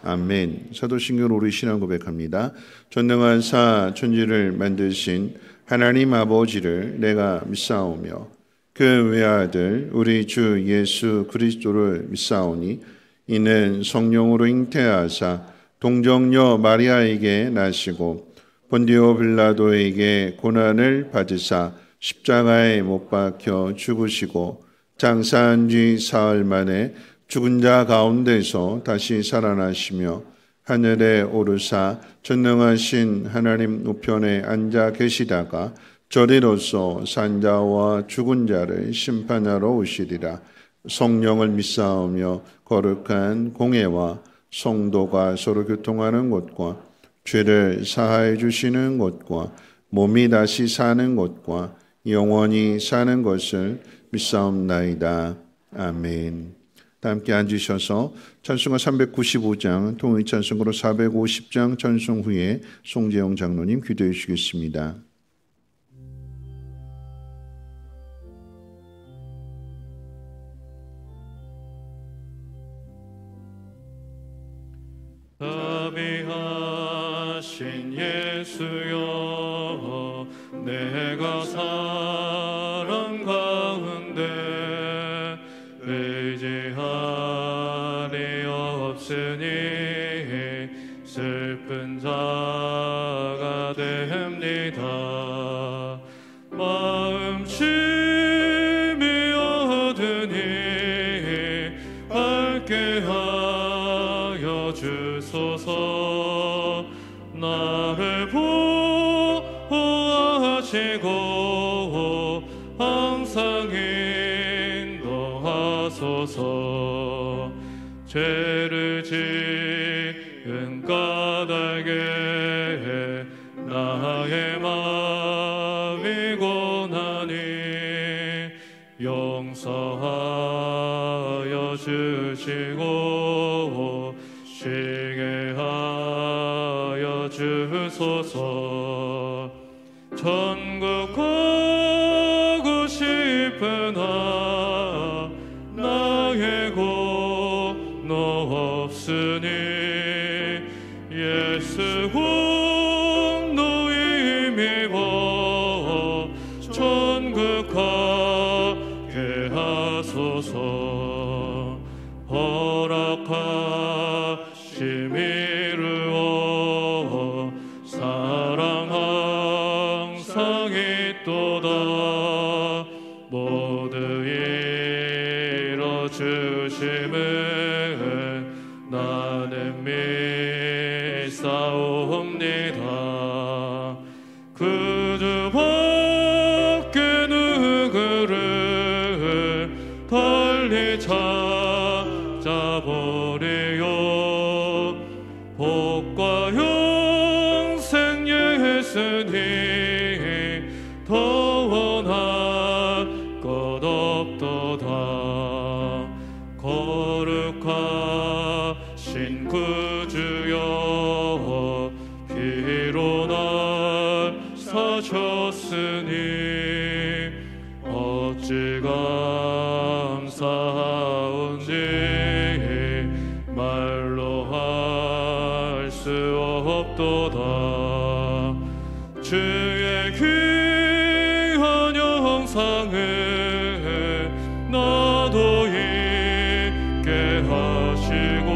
아멘. 사도신경 우리 신앙 고백합니다. 전능한 사 천지를 만드신 하나님 아버지를 내가 믿사오며 그 외아들 우리 주 예수 그리스도를 믿사오니 이는 성령으로 잉태하사 동정녀 마리아에게 나시고 본디오 빌라도에게 고난을 받으사 십자가에 못 박혀 죽으시고 장사한 지 사흘 만에 죽은 자 가운데서 다시 살아나시며 하늘에 오르사 전능하신 하나님 우편에 앉아 계시다가 저리로서 산자와 죽은 자를 심판하러 오시리라. 성령을 믿사오며 거룩한 공회와 성도가 서로 교통하는 곳과 죄를 사하여 주시는 곳과 몸이 다시 사는 곳과 영원히 사는 것을 믿사옵나이다. 아멘. 함께 앉으셔서 찬송가 395장 통의 찬송가로 450장 찬송 후에 송재영 장로님 기도해 주시겠습니다. 자비하신 예수여 내가 사랑 가운데 의지하리 없으니 슬픈 자가 됩니다. 마음 심히 어두니 밝게 하여 주소서. 나를 보호하시고 항상 인도하소서. 죄를 지은 까닭에 나의 마음이 고나니 용서하여 주시고 쉬게 하여 주소서. 천국 가고 싶으나 나의 공로 없으니 예수 공로 힘입어 천국 가게 하소서. 허락하심 이루어 사랑 항상 있도다. 모두 이뤄주심은 나는 믿사옵니다. 그주밖에 누구를 달리 찾아보리요. 복과 영생 예수님 더 원할 것 없도다. 거룩하신 구주여 피로 날 사셨으니 어찌 감사한지 말로 할 수 없도다. 주의 귀한 영상을 나도 있게 하시고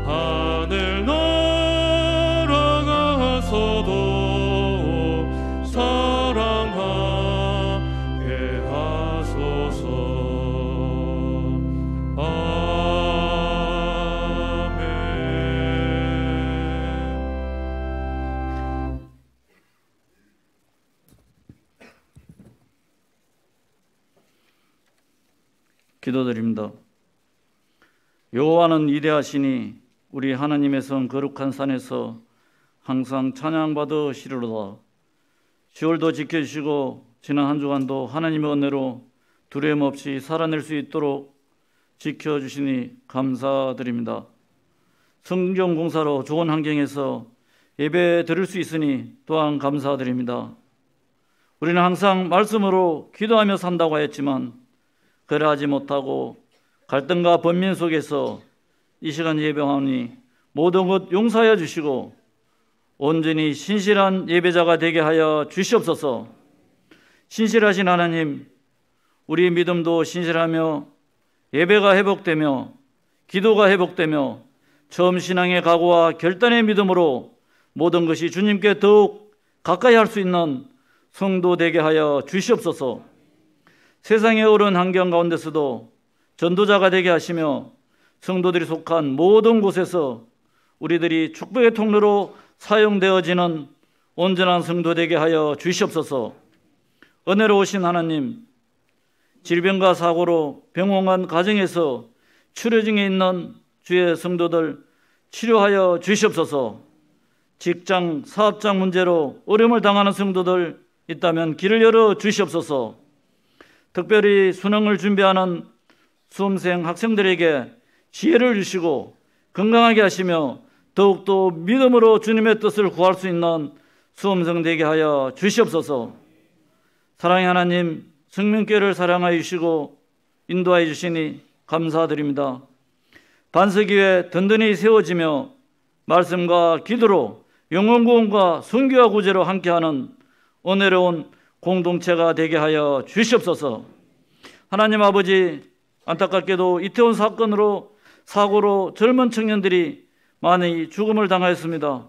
하늘 날아가서도 사랑하게 하소서. 기도드립니다. 여호와는 위대하시니 우리 하나님의 성 거룩한 산에서 항상 찬양받으시리로다. 10월도 지켜주시고 지난 한 주간도 하나님의 은혜로 두려움 없이 살아낼 수 있도록 지켜주시니 감사드립니다. 성경 공사로 좋은 환경에서 예배 드릴 수 있으니 또한 감사드립니다. 우리는 항상 말씀으로 기도하며 산다고 했지만 그러하지 못하고 갈등과 번민 속에서 이 시간 예배하오니 모든 것 용서하여 주시고 온전히 신실한 예배자가 되게 하여 주시옵소서. 신실하신 하나님, 우리 믿음도 신실하며 예배가 회복되며 기도가 회복되며 처음 신앙의 각오와 결단의 믿음으로 모든 것이 주님께 더욱 가까이 할 수 있는 성도 되게 하여 주시옵소서. 세상의 어려운 환경 가운데서도 전도자가 되게 하시며 성도들이 속한 모든 곳에서 우리들이 축복의 통로로 사용되어지는 온전한 성도 되게 하여 주시옵소서. 은혜로우신 하나님, 질병과 사고로 병원간 가정에서 치료 중에 있는 주의 성도들 치료하여 주시옵소서. 직장, 사업장 문제로 어려움을 당하는 성도들 있다면 길을 열어 주시옵소서. 특별히 수능을 준비하는 수험생 학생들에게 지혜를 주시고 건강하게 하시며 더욱더 믿음으로 주님의 뜻을 구할 수 있는 수험생 되게 하여 주시옵소서. 사랑의 하나님, 생명교회를 사랑하여 주시고 인도하여 주시니 감사드립니다. 반석위에 든든히 세워지며 말씀과 기도로 영혼구원과 선교와 구제로 함께하는 은혜로운 공동체가 되게 하여 주시옵소서. 하나님 아버지, 안타깝게도 이태원 사고로 젊은 청년들이 많이 죽음을 당하였습니다.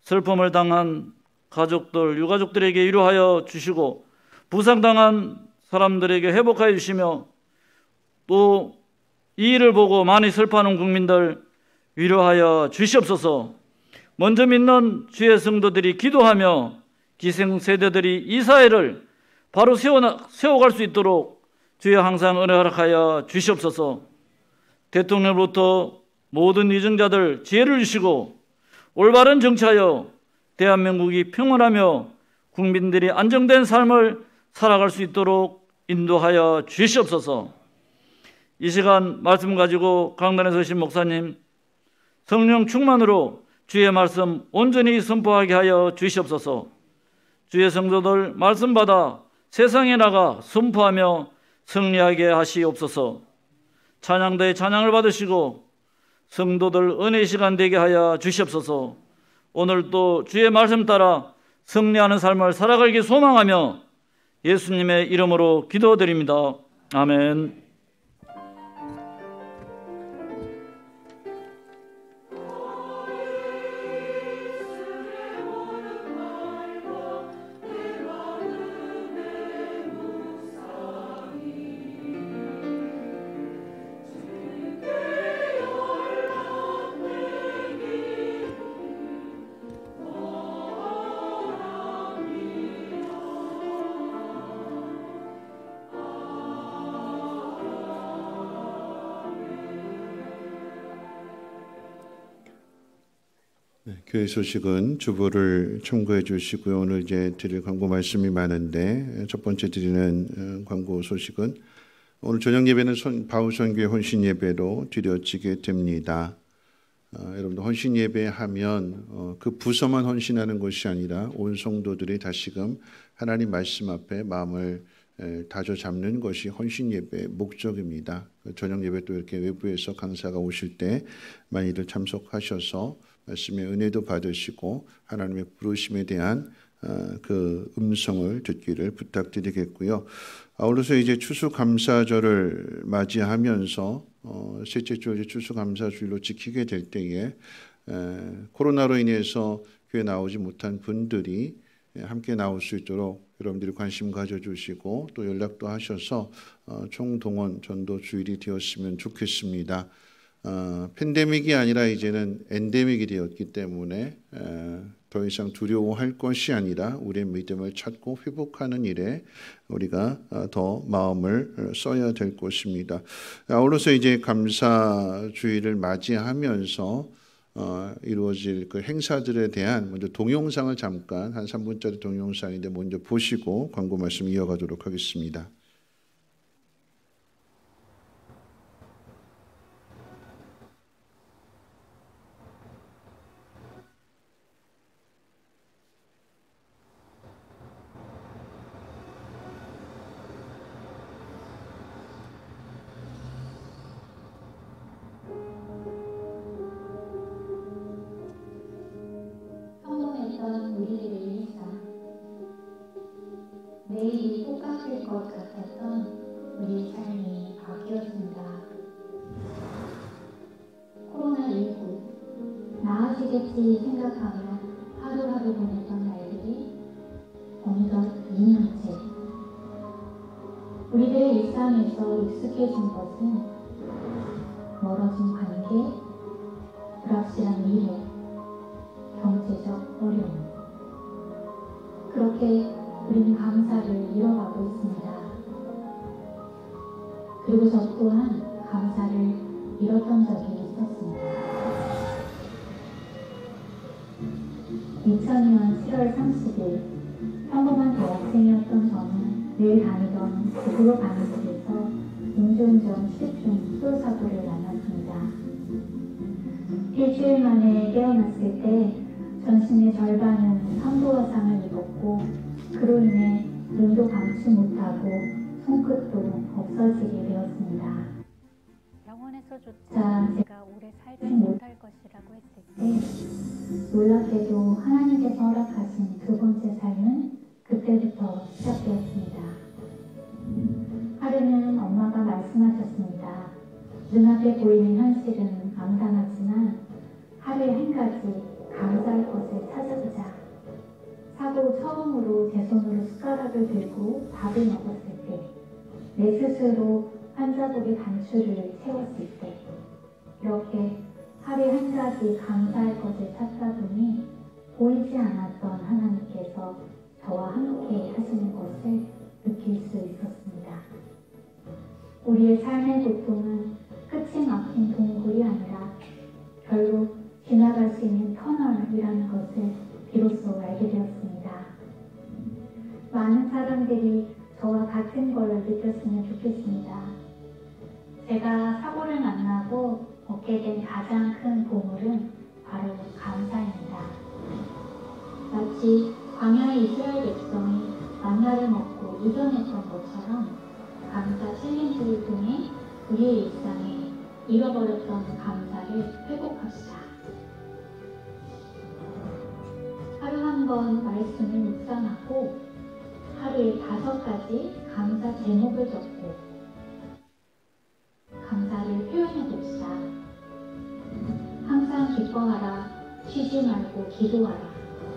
슬픔을 당한 가족들, 유가족들에게 위로하여 주시고 부상당한 사람들에게 회복하여 주시며 또 이 일을 보고 많이 슬퍼하는 국민들 위로하여 주시옵소서. 먼저 믿는 주의 성도들이 기도하며 기생세대들이 이 사회를 바로 세워갈 수 있도록 주여 항상 은혜 허락하여 주시옵소서. 대통령으로부터 모든 위정자들 지혜를 주시고 올바른 정치하여 대한민국이 평온하며 국민들이 안정된 삶을 살아갈 수 있도록 인도하여 주시옵소서. 이 시간 말씀 가지고 강단에 서신 목사님, 성령 충만으로 주의 말씀 온전히 선포하게 하여 주시옵소서. 주의 성도들 말씀 받아 세상에 나가 선포하며 승리하게 하시옵소서. 찬양대의 찬양을 받으시고 성도들 은혜의 시간 되게 하여 주시옵소서. 오늘도 주의 말씀 따라 승리하는 삶을 살아가기 소망하며 예수님의 이름으로 기도드립니다. 아멘. 교회 소식은 주보를 참고해 주시고요. 오늘 이제 드릴 광고 말씀이 많은데 첫 번째 드리는 광고 소식은 오늘 저녁 예배는 바우선교회 혼신 예배로 드려지게 됩니다. 여러분들 혼신 예배하면 그 부서만 혼신하는 것이 아니라 온 성도들이 다시금 하나님 말씀 앞에 마음을 다져 잡는 것이 혼신 예배의 목적입니다. 저녁 예배 또 이렇게 외부에서 강사가 오실 때 많이들 참석하셔서 말씀의 은혜도 받으시고 하나님의 부르심에 대한 그 음성을 듣기를 부탁드리겠고요. 아울러서 이제 추수감사절을 맞이하면서 셋째 주 이제 추수감사주일로 지키게 될 때에 코로나로 인해서 교회 나오지 못한 분들이 함께 나올 수 있도록 여러분들이 관심 가져주시고 또 연락도 하셔서 총동원 전도 주일이 되었으면 좋겠습니다. 팬데믹이 아니라 이제는 엔데믹이 되었기 때문에 더 이상 두려워할 것이 아니라 우리의 믿음을 찾고 회복하는 일에 우리가 더 마음을 써야 될 것입니다. 아울러서 이제 감사주일을 맞이하면서 이루어질 그 행사들에 대한 먼저 동영상을 잠깐 한 3분짜리 동영상인데 먼저 보시고 광고 말씀 이어가도록 하겠습니다. 것 같았던 우리의 삶이 바뀌었습니다. 코로나19 나아지겠지 생각하며 하루하루 보냈던 날들이 어느덧 2년째. 우리들의 일상에서 익숙해진 것은 멀어진 관계, 불확실한 미래, 경제적 어려움. 그렇게 우리는 감사를 잃어가고 있습니다. 그리고 저 또한 감사를 잃었던 적이 있었습니다. 2000년 7월 30일 평범한 대학생이었던 저는 늘 다니던 북으로 가는 길에서 음주운전 실종 수사고를 만났습니다. 일주일 만에 깨어났을 때 전신의 절반은 상부화상을 입었고 그로 인해 눈도 감지 못하고 손끝도 없어지게 되었습니다. 병원에서조차 제가 오래 살지 못할 것이라고 했을 때 놀랍게도 하나님께서 허락하신 두 번째 삶은 그때부터 시작되었습니다. 하루는 엄마가 말씀하셨습니다. 눈앞에 보이는 현실은 암담하지만 하루에 한 가지 감사할 것을 찾아보자. 사고 처음으로 제 손으로 숟가락을 들고 밥을 먹었을 때, 내 스스로 한 자국의 단추를 채웠을 때, 이렇게 하루에 한 가지 감사할 것을 찾다 보니 보이지 않았던 하나님께서 저와 함께 하시는 것을 느낄 수 있었습니다. 우리의 삶의 고통은 끝이 막힌 동굴이 아니라 결국 지나갈 수 있는 터널이라는 것을 비로소 알게 되었습니다. 많은 사람들이 저와 같은 걸 느꼈으면 좋겠습니다. 제가 사고를 만나고 얻게 된 가장 큰 보물은 바로 감사입니다. 마치 광야의 이스라엘 백성이 만나를 먹고 이겨냈던 것처럼 감사 챌린지를 통해 우리의 일상에 잃어버렸던 감사를 회복합시다. 하루 한 번 말씀을 묵상하고 하루에 5가지 감사 제목을 적고 감사를 표현해 봅시다. 항상 기뻐하라, 쉬지 말고 기도하라,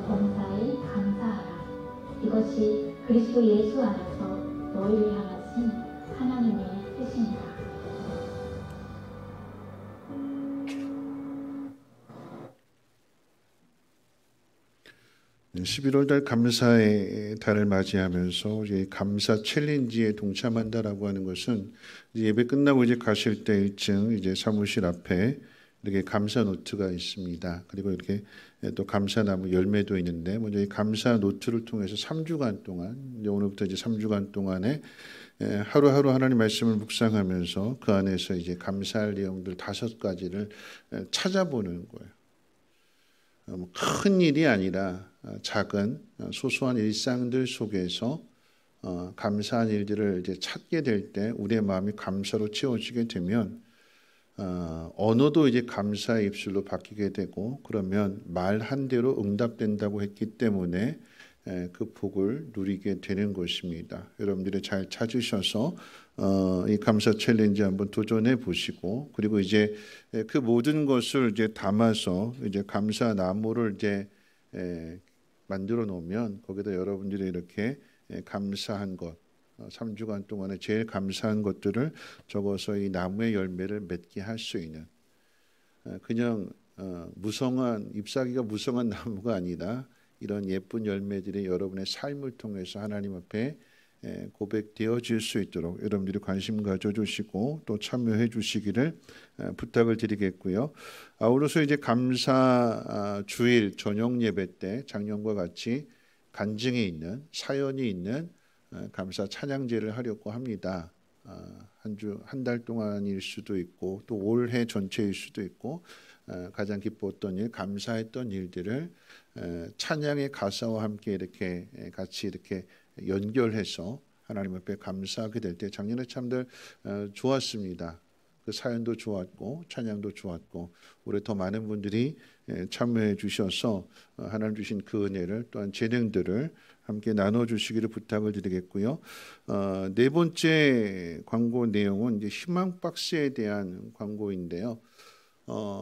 범사에 감사하라. 이것이 그리스도 예수 안에서 너희를 향하신 하나님의 뜻입니다. 11월 달 감사의 달을 맞이하면서 이제 감사 챌린지에 동참한다라고 하는 것은 이제 예배 끝나고 이제 가실 때 1층 이제 사무실 앞에 이렇게 감사 노트가 있습니다. 그리고 이렇게 또 감사나무 열매도 있는데 먼저 이 감사 노트를 통해서 3주간 동안 이제 오늘부터 이제 3주간 동안에 하루하루 하나님 말씀을 묵상하면서 그 안에서 이제 감사할 내용들 5가지를 찾아보는 거예요. 큰 일이 아니라 작은 소소한 일상들 속에서 감사한 일들을 이제 찾게 될 때 우리의 마음이 감사로 채워지게 되면 언어도 이제 감사의 입술로 바뀌게 되고 그러면 말 한 대로 응답된다고 했기 때문에 그 복을 누리게 되는 것입니다. 여러분들이 잘 찾으셔서 이 감사 챌린지 한번 도전해 보시고 그리고 이제 그 모든 것을 이제 담아서 이제 감사 나무를 이제 만들어 놓으면 거기다 여러분들이 이렇게 감사한 것 3주간 동안에 제일 감사한 것들을 적어서 이 나무의 열매를 맺게 할 수 있는 그냥 무성한 잎사귀가 무성한 나무가 아니라 이런 예쁜 열매들이 여러분의 삶을 통해서 하나님 앞에 고백되어질 수 있도록 여러분들이 관심 가져주시고 또 참여해 주시기를 부탁을 드리겠고요. 아울러서 이제 감사 주일 저녁 예배 때 작년과 같이 간증이 있는 사연이 있는 감사 찬양제를 하려고 합니다. 한 달 동안일 수도 있고 또 올해 전체일 수도 있고 가장 기뻤던 일, 감사했던 일들을 찬양의 가사와 함께 이렇게 같이 이렇게 연결해서 하나님 앞에 감사하게 될 때 작년에 참들 좋았습니다. 그 사연도 좋았고 찬양도 좋았고 올해 더 많은 분들이 참여해 주셔서 하나님 주신 그 은혜를 또한 재능들을 함께 나눠주시기를 부탁을 드리겠고요. 네 번째 광고 내용은 이제 희망 박스에 대한 광고인데요.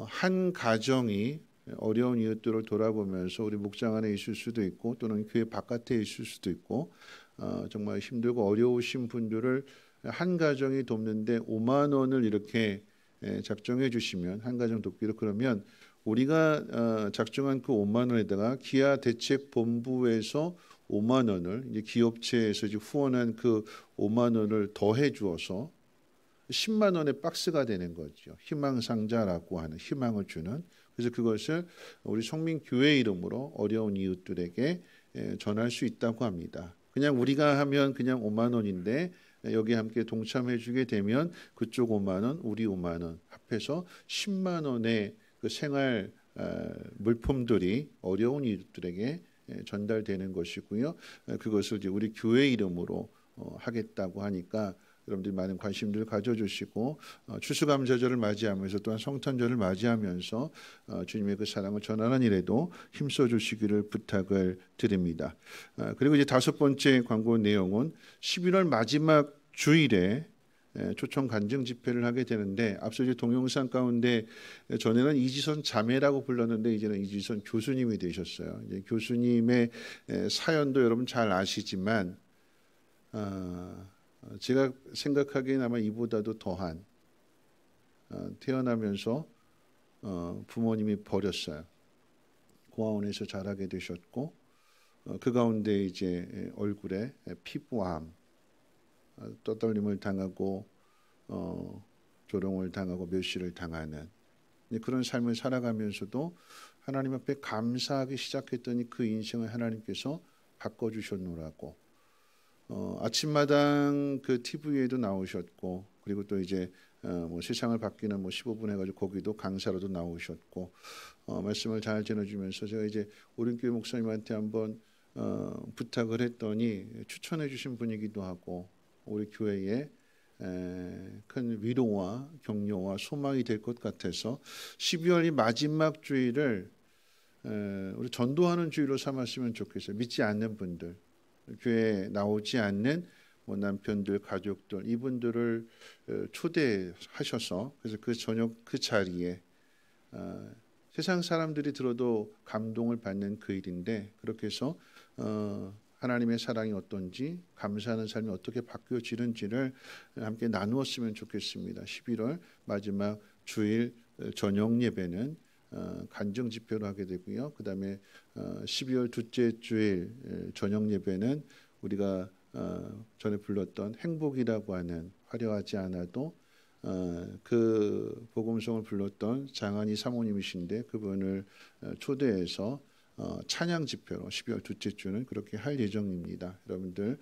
한 가정이 어려운 이웃들을 돌아보면서 우리 목장 안에 있을 수도 있고 또는 교회 바깥에 있을 수도 있고 정말 힘들고 어려우신 분들을 한 가정이 돕는데 5만 원을 이렇게 작정해 주시면 한 가정 돕기로 그러면 우리가 작정한 그 5만 원에다가 기아 대책본부에서 5만 원을 이제 기업체에서 이제 후원한 그 5만 원을 더해 주어서 10만 원의 박스가 되는 거죠. 희망상자라고 하는 희망을 주는. 그래서 그것을 우리 성민교회 이름으로 어려운 이웃들에게 전할 수 있다고 합니다. 그냥 우리가 하면 그냥 5만 원인데 여기 함께 동참해 주게 되면 그쪽 5만 원, 우리 5만 원 합해서 10만 원의 그 생활 물품들이 어려운 이웃들에게 전달되는 것이고요. 그것을 이제 우리 교회 이름으로 하겠다고 하니까 여러분들이 많은 관심들 가져주시고 추수감사절을 맞이하면서 또한 성탄절을 맞이하면서 주님의 그 사랑을 전하는 일에도 힘써 주시기를 부탁을 드립니다. 그리고 이제 다섯 번째 광고 내용은 11월 마지막 주일에 초청 간증 집회를 하게 되는데 앞서 이제 동영상 가운데 전에는 이지선 자매라고 불렀는데 이제는 이지선 교수님이 되셨어요. 이제 교수님의 사연도 여러분 잘 아시지만 제가 생각하기에는 아마 이보다도 더한 태어나면서 부모님이 버렸어요. 고아원에서 자라게 되셨고 그 가운데 이제 얼굴에 피부암 떠돌림을 당하고 조롱을 당하고 멸시를 당하는 그런 삶을 살아가면서도 하나님 앞에 감사하기 시작했더니 그 인생을 하나님께서 바꿔주셨노라고 아침마당 그 TV에도 나오셨고 그리고 또 이제 뭐 세상을 바뀌는 뭐 15분 해가지고 거기도 강사로도 나오셨고 말씀을 잘 전해주면서 제가 이제 오륜교회 목사님한테 한번 부탁을 했더니 추천해 주신 분이기도 하고 우리 교회에 큰 위로와 격려와 소망이 될 것 같아서 12월 이 마지막 주일을 우리 전도하는 주일로 삼았으면 좋겠어요. 믿지 않는 분들, 교회에 나오지 않는 뭐 남편들, 가족들 이분들을 초대하셔서 그래서 그 저녁 그 자리에 세상 사람들이 들어도 감동을 받는 그 일인데 그렇게 해서 하나님의 사랑이 어떤지 감사하는 삶이 어떻게 바뀌어지는지를 함께 나누었으면 좋겠습니다. 11월 마지막 주일 저녁 예배는 간증 집회로 하게 되고요. 그 다음에 12월 둘째 주일 저녁 예배는 우리가 전에 불렀던 행복이라고 하는 화려하지 않아도 그 복음성을 불렀던 장한희 사모님이신데 그분을 초대해서 찬양 집회로 12월 둘째 주는 그렇게 할 예정입니다. 여러분들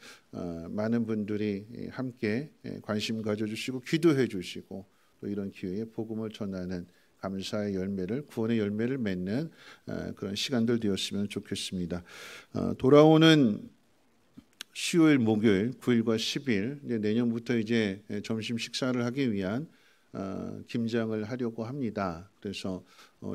많은 분들이 함께 관심 가져주시고 기도해 주시고 또 이런 기회에 복음을 전하는 감사의 열매를 구원의 열매를 맺는 그런 시간들 되었으면 좋겠습니다. 돌아오는 수요일, 목요일 9일과 10일 이제 내년부터 이제 점심 식사를 하기 위한 김장을 하려고 합니다. 그래서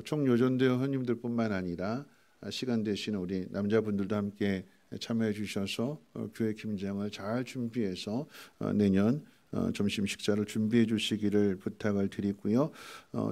총요전대 회원님들뿐만 아니라 시간 되시는 우리 남자분들도 함께 참여해 주셔서 교회 김장을 잘 준비해서 내년 점심 식사를 준비해 주시기를 부탁을 드리고요.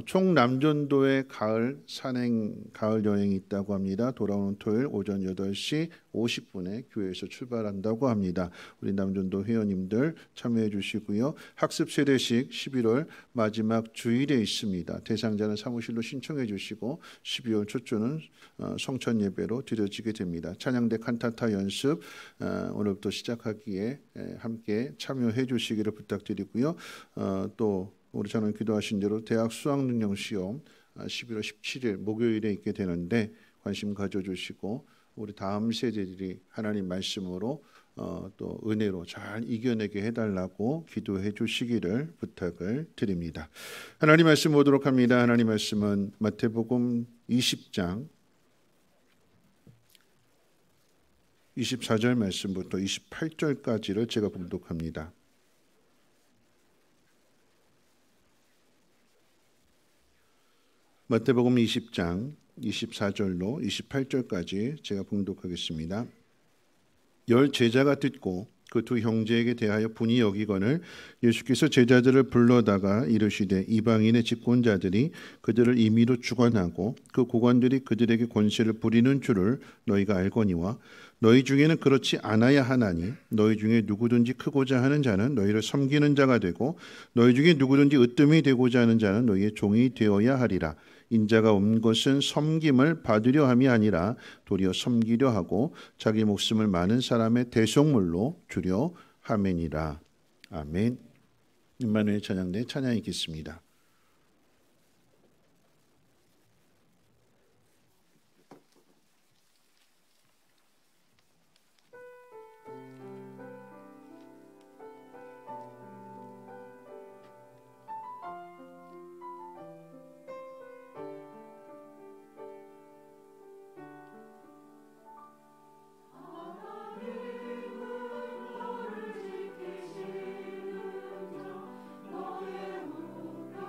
총 남전도의 가을 산행 가을 여행이 있다고 합니다. 돌아오는 토요일 오전 8시 50분에 교회에서 출발한다고 합니다. 우리 남전도 회원님들 참여해 주시고요. 학습 세대식 11월 마지막 주일에 있습니다. 대상자는 사무실로 신청해 주시고 12월 초조는 성천 예배로 드려지게 됩니다. 찬양대 칸타타 연습 오늘부터 시작하기에 함께 참여해 주시기를 부탁드리고요. 또 우리 저는 기도하신 대로 대학 수학능력시험 11월 17일 목요일에 있게 되는데 관심 가져주시고 우리 다음 세대들이 하나님 말씀으로 또 은혜로 잘 이겨내게 해달라고 기도해 주시기를 부탁을 드립니다. 하나님 말씀 보도록 합니다. 하나님 말씀은 마태복음 20장 24절 말씀부터 28절까지를 제가 봉독합니다. 마태복음 20장 24절로 28절까지 제가 봉독하겠습니다. 열 제자가 듣고 그 두 형제에게 대하여 분이 여기거늘 예수께서 제자들을 불러다가 이르시되 이방인의 집권자들이 그들을 임의로 주관하고 그 고관들이 그들에게 권세를 부리는 줄을 너희가 알거니와 너희 중에는 그렇지 않아야 하나니 너희 중에 누구든지 크고자 하는 자는 너희를 섬기는 자가 되고 너희 중에 누구든지 으뜸이 되고자 하는 자는 너희의 종이 되어야 하리라. 인자가 온 것은 섬김을 받으려 함이 아니라 도리어 섬기려 하고 자기 목숨을 많은 사람의 대속물로 주려 함이니라. 아멘. 임마누엘 찬양대 찬양 있겠습니다. 너의 우라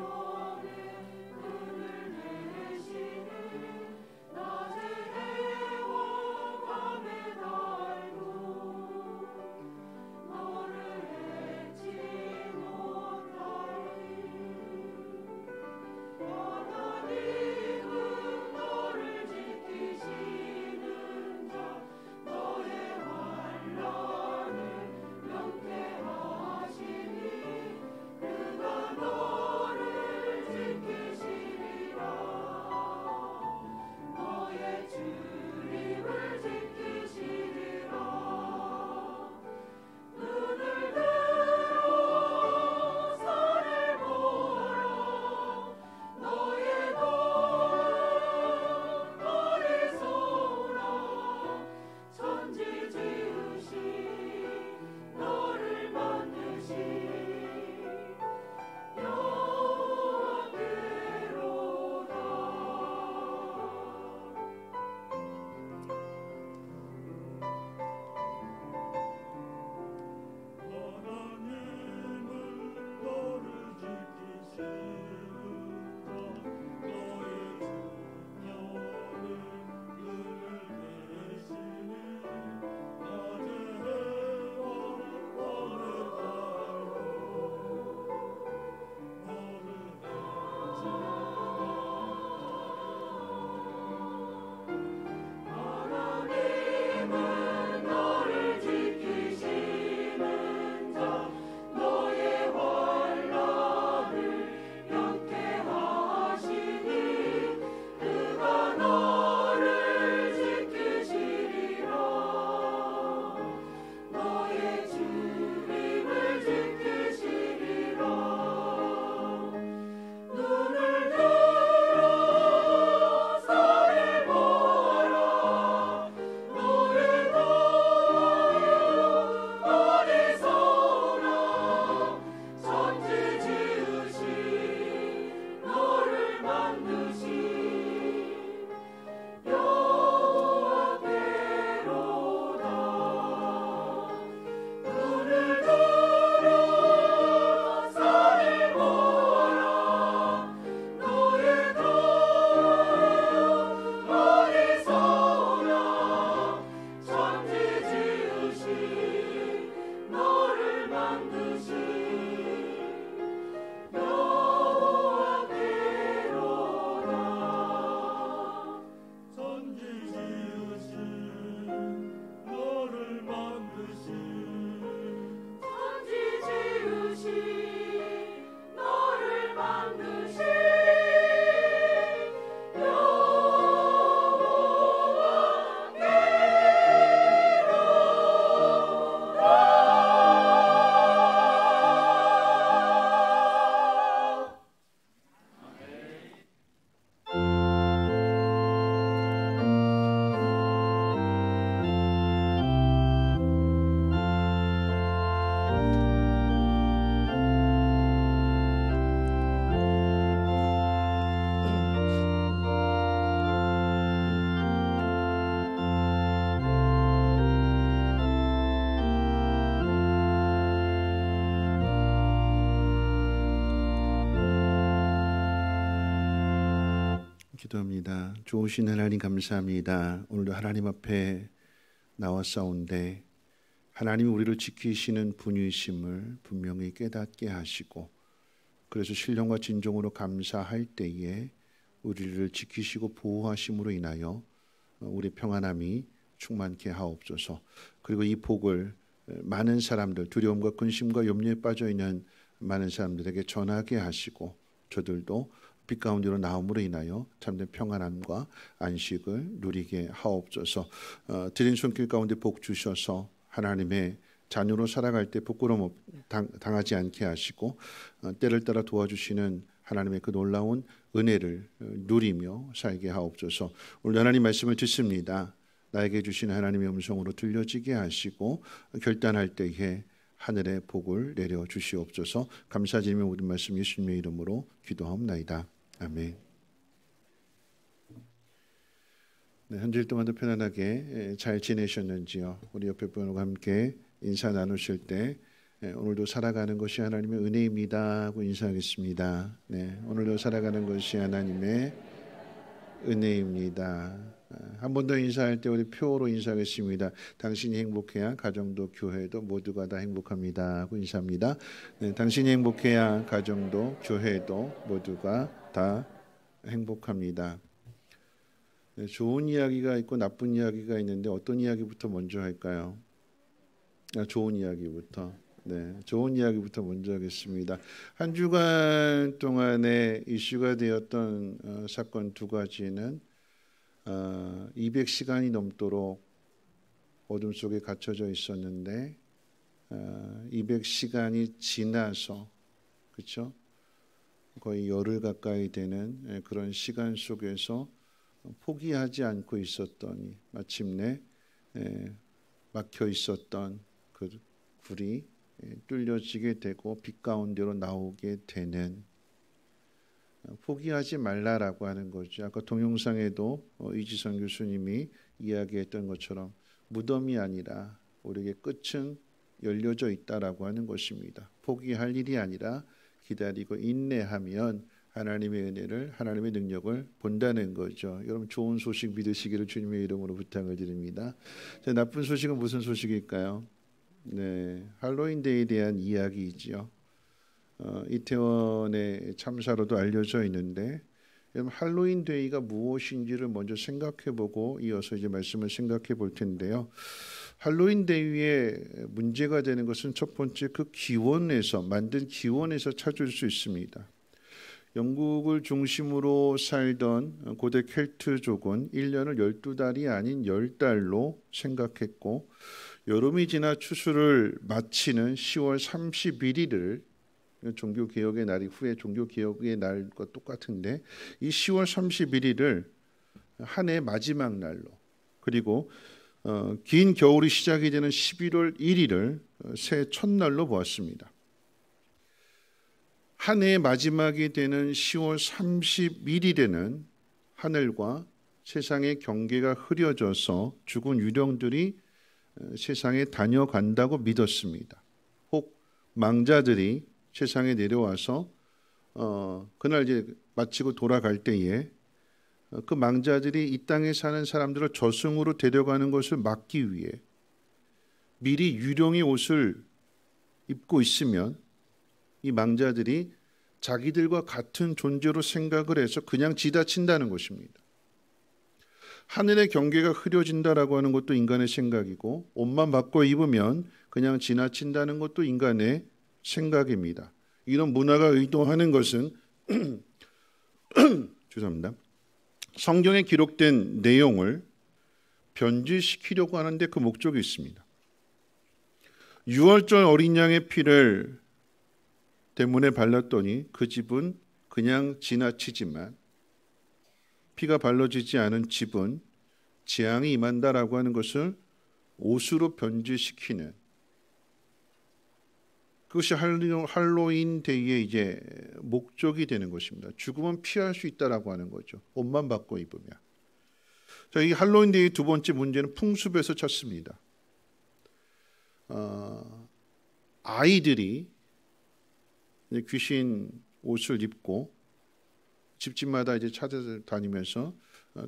기도합니다. 좋으신 하나님 감사합니다. 오늘도 하나님 앞에 나왔사온데 하나님이 우리를 지키시는 분이심을 분명히 깨닫게 하시고, 그래서 신령과 진정으로 감사할 때에 우리를 지키시고 보호하심으로 인하여 우리 평안함이 충만케 하옵소서. 그리고 이 복을 많은 사람들, 두려움과 근심과 염려에 빠져있는 많은 사람들에게 전하게 하시고, 저들도 빛 가운데로 나옴으로 인하여 참된 평안함과 안식을 누리게 하옵소서. 드린 손길 가운데 복 주셔서 하나님의 자녀로 살아갈 때 부끄러움 당하지 않게 하시고, 때를 따라 도와주시는 하나님의 그 놀라운 은혜를 누리며 살게 하옵소서. 오늘 하나님 말씀을 듣습니다. 나에게 주신 하나님의 음성으로 들려지게 하시고, 결단할 때에 하늘의 복을 내려 주시옵소서. 감사드리며 모든 말씀 예수님의 이름으로 기도하옵나이다. 아멘. 네, 한 주일 동안도 편안하게 잘 지내셨는지요? 우리 옆에 분과 함께 인사 나누실 때 오늘도 살아가는 것이 하나님의 은혜입니다 하고 인사하겠습니다. 네, 오늘도 살아가는 것이 하나님의 은혜입니다. 한 번 더 인사할 때 우리 표로 인사하겠습니다. 당신이 행복해야 가정도 교회도 모두가 다 행복합니다 하고 인사합니다. 네, 당신이 행복해야 가정도 교회도 모두가 다 행복합니다. 네, 좋은 이야기가 있고 나쁜 이야기가 있는데 어떤 이야기부터 먼저 할까요? 좋은 이야기부터. 네, 좋은 이야기부터 먼저 하겠습니다. 한 주간 동안에 이슈가 되었던 사건 두 가지는 200시간이 넘도록 어둠 속에 갇혀져 있었는데 200시간이 지나서, 그렇죠? 거의 열흘 가까이 되는 그런 시간 속에서 포기하지 않고 있었더니 마침내 막혀 있었던 그 굴이 뚫려지게 되고 빛 가운데로 나오게 되는, 포기하지 말라라고 하는 거죠. 아까 동영상에도 이지선 교수님이 이야기했던 것처럼 무덤이 아니라 우리에게 끝은 열려져 있다라고 하는 것입니다. 포기할 일이 아니라 기다리고 인내하면 하나님의 은혜를, 하나님의 능력을 본다는 거죠. 여러분 좋은 소식 믿으시기를 주님의 이름으로 부탁을 드립니다. 자, 나쁜 소식은 무슨 소식일까요? 네, 할로윈데이에 대한 이야기이지요. 이태원의 참사로도 알려져 있는데, 할로윈데이가 무엇인지를 먼저 생각해보고 이어서 이제 말씀을 생각해 볼 텐데요. 할로윈데이에 문제가 되는 것은 첫 번째 그 기원에서, 만든 기원에서 찾을 수 있습니다. 영국을 중심으로 살던 고대 켈트족은 1년을 12달이 아닌 10달로 생각했고, 여름이 지나 추수를 마치는 10월 31일을 종교개혁의 날 이후에 종교개혁의 날과 똑같은데, 이 10월 31일을 한 해 마지막 날로, 그리고 긴 겨울이 시작이 되는 11월 1일을 새해 첫날로 보았습니다. 한 해의 마지막이 되는 10월 31일에는 하늘과 세상의 경계가 흐려져서 죽은 유령들이 세상에 다녀간다고 믿었습니다. 혹 망자들이 세상에 내려와서 그날 이제 마치고 돌아갈 때에 그 망자들이 이 땅에 사는 사람들을 저승으로 데려가는 것을 막기 위해 미리 유령의 옷을 입고 있으면 이 망자들이 자기들과 같은 존재로 생각을 해서 그냥 지나친다는 것입니다. 하늘의 경계가 흐려진다라고 하는 것도 인간의 생각이고, 옷만 바꿔 입으면 그냥 지나친다는 것도 인간의 생각입니다. 이런 문화가 의도하는 것은 죄송합니다. 성경에 기록된 내용을 변질시키려고 하는데 그 목적이 있습니다. 6월절 어린 양의 피를 대문에 발랐더니 그 집은 그냥 지나치지만, 피가 발라지지 않은 집은 재앙이 임한다라고 하는 것을 옷으로 변질시키는, 그것이 할로윈데이의 이제 목적이 되는 것입니다. 죽음은 피할 수 있다라고 하는 거죠. 옷만 바꿔 입으면. 자, 이 할로윈데이의 두 번째 문제는 풍습에서 찾습니다. 아이들이 귀신 옷을 입고 집집마다 이제 찾아다니면서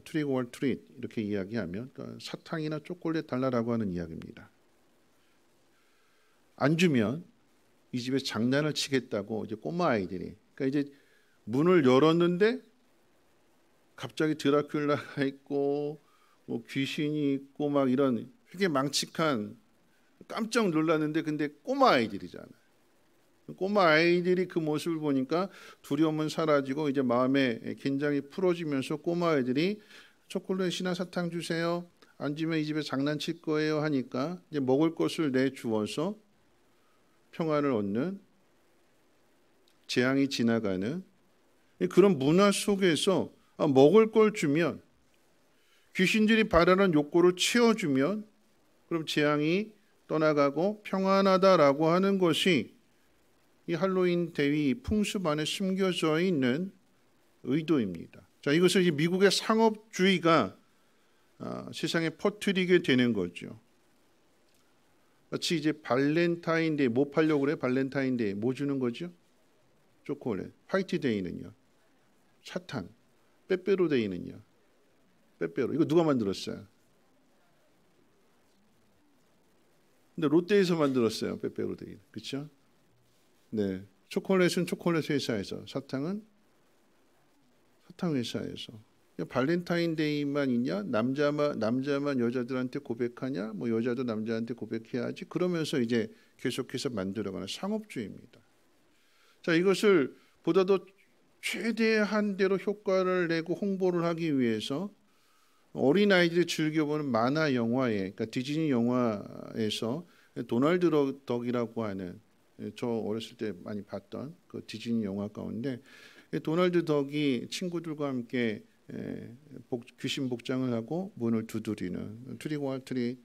트릭 올 트릿 이렇게 이야기하면 그러니까 사탕이나 초콜릿 달라라고 하는 이야기입니다. 안 주면 이 집에 장난을 치겠다고 이제 꼬마 아이들이, 그러니까 이제 문을 열었는데 갑자기 드라큘라가 있고 뭐 귀신이 있고 막 이런 되게 망측한, 깜짝 놀랐는데 근데 꼬마 아이들이잖아요. 꼬마 아이들이 그 모습을 보니까 두려움은 사라지고 이제 마음의 긴장이 풀어지면서 꼬마 아이들이 초콜릿이나 사탕 주세요. 안 주면 이 집에 장난칠 거예요 하니까 이제 먹을 것을 내주어서 평안을 얻는, 재앙이 지나가는 그런 문화 속에서 먹을 걸 주면, 귀신들이 바라는 욕구를 채워주면 그럼 재앙이 떠나가고 평안하다라고 하는 것이 이 할로윈 대위 풍습 안에 숨겨져 있는 의도입니다. 자, 이것을 이제 미국의 상업주의가 세상에 퍼뜨리게 되는 거죠. 마치 이제 발렌타인데이, 뭐 팔려고 그래? 발렌타인데이 뭐 주는 거죠? 초콜릿. 화이트데이는요? 사탕. 빼빼로데이는요? 빼빼로. 이거 누가 만들었어요? 근데 롯데에서 만들었어요. 빼빼로데이. 그렇죠? 네. 초콜릿은 초콜릿 회사에서, 사탕은 사탕 회사에서. 발렌타인데이만 있냐? 남자만 여자들한테 고백하냐? 뭐 여자도 남자한테 고백해야지. 그러면서 이제 계속해서 만들어가는 상업주의입니다. 자, 이것을 보다도 최대한대로 효과를 내고 홍보를 하기 위해서 어린아이들이 즐겨보는 만화 영화에, 그러니까 디즈니 영화에서 도널드 덕이라고 하는, 저 어렸을 때 많이 봤던 그 디즈니 영화 가운데 도널드 덕이 친구들과 함께 귀신 복장을 하고 문을 두드리는, 트릭 올 트릿,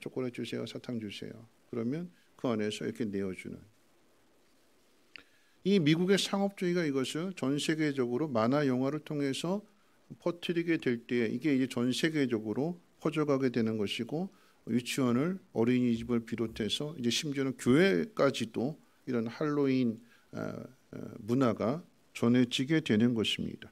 초콜릿 주세요, 사탕 주세요. 그러면 그 안에서 이렇게 내어주는, 이 미국의 상업주의가 이것을 전 세계적으로 만화 영화를 통해서 퍼뜨리게 될 때 이게 이제 전 세계적으로 퍼져가게 되는 것이고, 유치원을, 어린이집을 비롯해서 이제 심지어는 교회까지도 이런 할로윈 문화가 전해지게 되는 것입니다.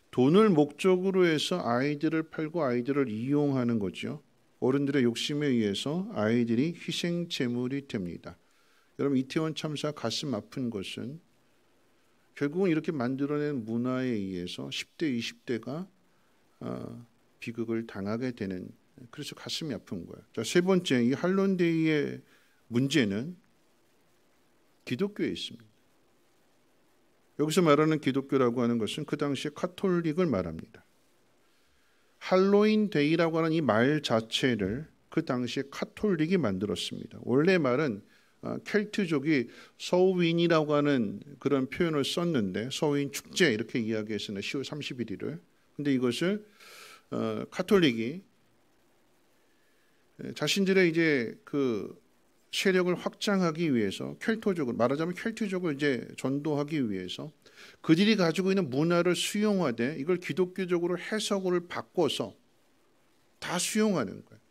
돈을 목적으로 해서 아이들을 팔고 아이들을 이용하는 거죠. 어른들의 욕심에 의해서 아이들이 희생 제물이 됩니다. 여러분, 이태원 참사 가슴 아픈 것은 결국은 이렇게 만들어낸 문화에 의해서 10대, 20대가 비극을 당하게 되는, 그래서 가슴이 아픈 거예요. 자, 세 번째, 이 할로윈데이의 문제는 기독교에 있습니다. 여기서 말하는 기독교라고 하는 것은 그 당시에 카톨릭을 말합니다. 할로윈데이라고 하는 이 말 자체를 그 당시에 카톨릭이 만들었습니다. 원래 말은 켈트족이 서윈이라고 하는 그런 표현을 썼는데, 서윈 축제 이렇게 이야기했었는데 10월 31일을. 근데 이것을 카톨릭이 자신들의 이제 그 세력을 확장하기 위해서 켈토족을, 말하자면 켈트족을 이제 전도하기 위해서 그들이 가지고 있는 문화를 수용하되 이걸 기독교적으로 해석을 바꿔서 다 수용하는 거예요.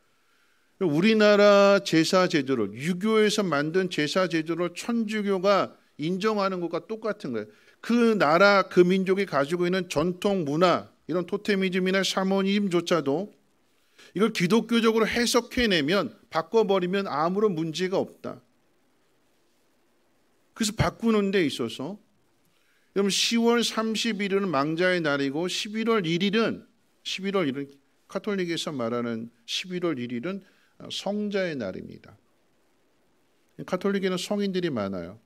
우리나라 제사 제도를, 유교에서 만든 제사 제도를 천주교가 인정하는 것과 똑같은 거예요. 그 나라, 그 민족이 가지고 있는 전통 문화, 이런 토테미즘이나 샤머니즘조차도 이걸 기독교적으로 해석해내면, 바꿔버리면 아무런 문제가 없다. 그래서 바꾸는 데 있어서 여러분, 10월 31일은 망자의 날이고 11월 1일은 카톨릭에서 말하는 11월 1일은 성자의 날입니다. 카톨릭에는 성인들이 많아요.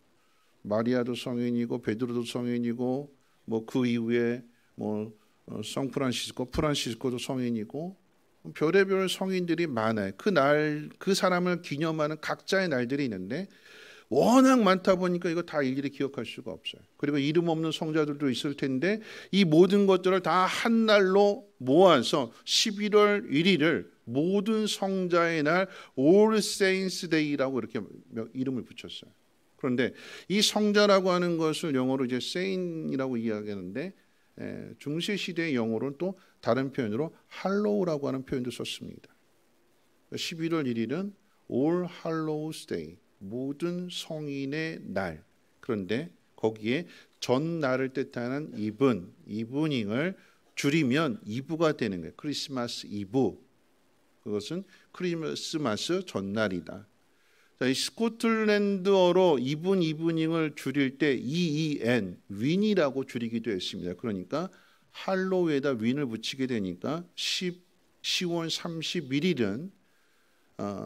마리아도 성인이고 베드로도 성인이고 뭐 그 이후에 뭐 프란시스코도 성인이고 별의별 성인들이 많아요. 그 사람을 기념하는 각자의 날들이 있는데 워낙 많다 보니까 이거 다 일일이 기억할 수가 없어요. 그리고 이름 없는 성자들도 있을 텐데 이 모든 것들을 다 한 날로 모아서 11월 1일을 모든 성자의 날 All Saints Day라고 이렇게 이름을 붙였어요. 그런데 이 성자라고 하는 것을 영어로 이제 Saint이라고 이야기하는데 중세 시대의 영어로는 또 다른 표현으로 할로우라고 하는 표현도 썼습니다. 11월 1일은 All Hallows Day, 모든 성인의 날. 그런데 거기에 전날을 뜻하는 이브닝을 줄이면 이브가 되는 거예요. 크리스마스 이브. 그것은 크리스마스 전날이다. 자, 이 스코틀랜드어로 이브닝을 줄일 때 EEN, 윈이라고 줄이기도 했습니다. 그러니까 할로우에다 윈을 붙이게 되니까 10월 31일은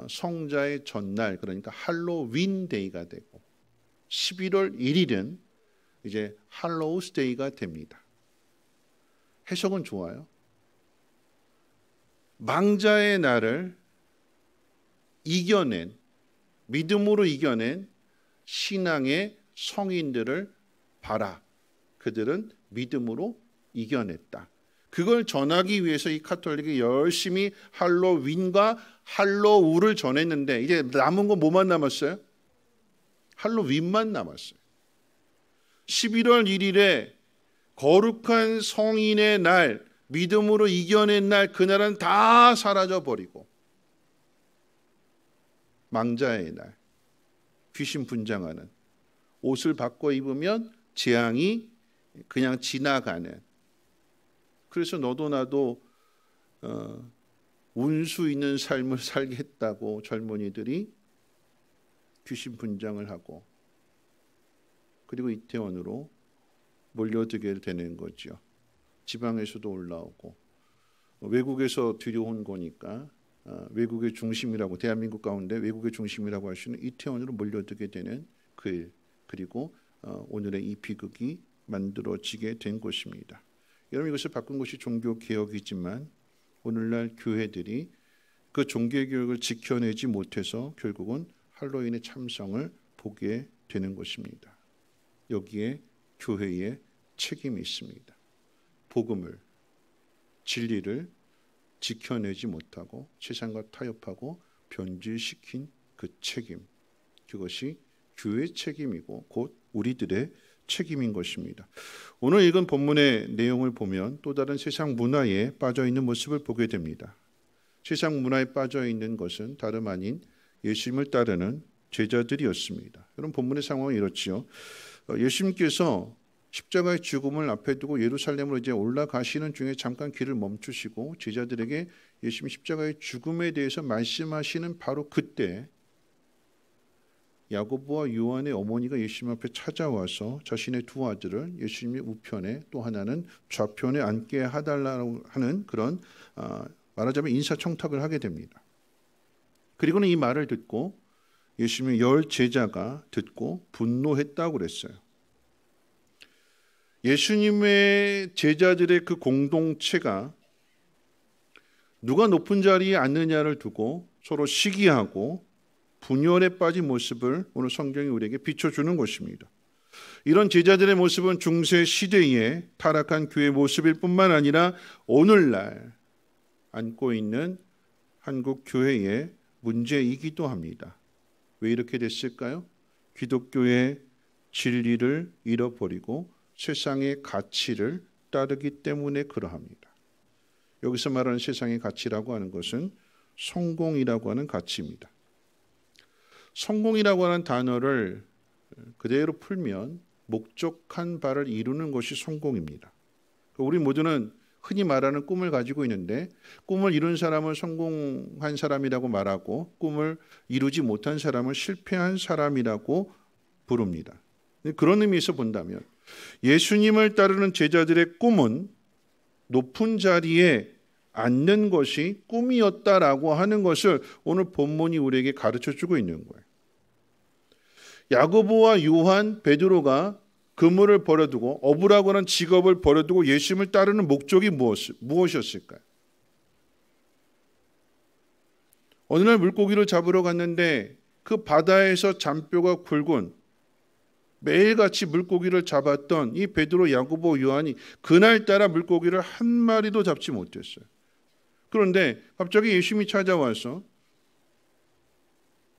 성자의 전날, 그러니까 할로윈 데이가 되고 11월 1일은 이제 할로우스 데이가 됩니다. 해석은 좋아요. 망자의 날을 이겨낸, 믿음으로 이겨낸 신앙의 성인들을 봐라. 그들은 믿음으로 이겨냈다. 그걸 전하기 위해서 이 카톨릭이 열심히 할로윈과 할로우를 전했는데 이제 남은 건 뭐만 남았어요? 할로윈만 남았어요. 11월 1일에 거룩한 성인의 날, 믿음으로 이겨낸 날, 그날은 다 사라져버리고 망자의 날, 귀신 분장하는, 옷을 바꿔 입으면 재앙이 그냥 지나가는, 그래서 너도 나도 운수 있는 삶을 살겠다고 젊은이들이 귀신 분장을 하고 그리고 이태원으로 몰려들게 되는 거죠. 지방에서도 올라오고 외국에서 들여온 거니까 외국의 중심이라고, 대한민국 가운데 외국의 중심이라고 할 수 있는 이태원으로 몰려들게 되는 그 일, 그리고 오늘의 이 비극이 만들어지게 된 것입니다. 여러분, 이것을 바꾼 것이 종교개혁이지만 오늘날 교회들이 그 종교개혁을 지켜내지 못해서 결국은 할로윈의 참성을 보게 되는 것입니다. 여기에 교회의 책임이 있습니다. 복음을, 진리를 지켜내지 못하고 세상과 타협하고 변질시킨 그 책임, 그것이 교회의 책임이고 곧 우리들의 책임인 것입니다. 오늘 읽은 본문의 내용을 보면 또 다른 세상 문화에 빠져 있는 모습을 보게 됩니다. 세상 문화에 빠져 있는 것은 다름 아닌 예수님을 따르는 제자들이었습니다. 여러분, 본문의 상황은 이렇지요. 예수님께서 십자가의 죽음을 앞에 두고 예루살렘으로 이제 올라가시는 중에 잠깐 길을 멈추시고 제자들에게 예수님 십자가의 죽음에 대해서 말씀하시는 바로 그때 야고보와 요한의 어머니가 예수님 앞에 찾아와서 자신의 두 아들을 예수님의 우편에 또 하나는 좌편에 앉게 해달라고 하는 그런 말하자면 인사청탁을 하게 됩니다. 그리고는 이 말을 듣고 예수님의 10 제자가 듣고 분노했다고 그랬어요. 예수님의 제자들의 그 공동체가 누가 높은 자리에 앉느냐를 두고 서로 시기하고 분열에 빠진 모습을 오늘 성경이 우리에게 비춰주는 것입니다. 이런 제자들의 모습은 중세 시대의 타락한 교회 모습일 뿐만 아니라 오늘날 안고 있는 한국 교회의 문제이기도 합니다. 왜 이렇게 됐을까요? 기독교의 진리를 잃어버리고 세상의 가치를 따르기 때문에 그러합니다. 여기서 말하는 세상의 가치라고 하는 것은 성공이라고 하는 가치입니다. 성공이라고 하는 단어를 그대로 풀면 목적한 바를 이루는 것이 성공입니다. 우리 모두는 흔히 말하는 꿈을 가지고 있는데 꿈을 이룬 사람은 성공한 사람이라고 말하고 꿈을 이루지 못한 사람은 실패한 사람이라고 부릅니다. 그런 의미에서 본다면 예수님을 따르는 제자들의 꿈은 높은 자리에 앉는 것이 꿈이었다라고 하는 것을 오늘 본문이 우리에게 가르쳐주고 있는 거예요. 야고보와 요한, 베드로가 그물을 버려두고 어부라고 하는 직업을 버려두고 예수님을 따르는 목적이 무엇이었을까요? 어느 날 물고기를 잡으러 갔는데 그 바다에서 잔뼈가 굵은 매일같이 물고기를 잡았던 이 베드로, 야고보, 요한이 그날따라 물고기를 한 마리도 잡지 못했어요. 그런데 갑자기 예수님이 찾아와서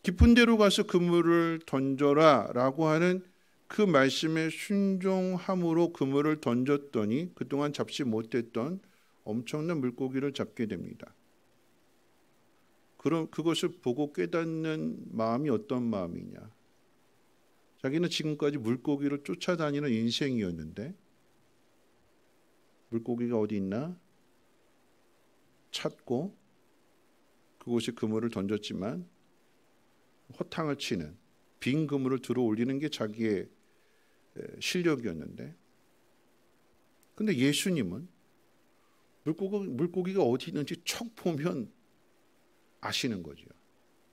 깊은 데로 가서 그물을 던져라 라고 하는 그 말씀에 순종함으로 그물을 던졌더니 그동안 잡지 못했던 엄청난 물고기를 잡게 됩니다. 그럼 그것을 보고 깨닫는 마음이 어떤 마음이냐? 자기는 지금까지 물고기를 쫓아다니는 인생이었는데 물고기가 어디 있나 찾고 그곳에 그물을 던졌지만 허탕을 치는 빈 그물을 들어 올리는 게 자기의 실력이었는데, 근데 예수님은 물고기가 어디 있는지 척 보면 아시는 거죠.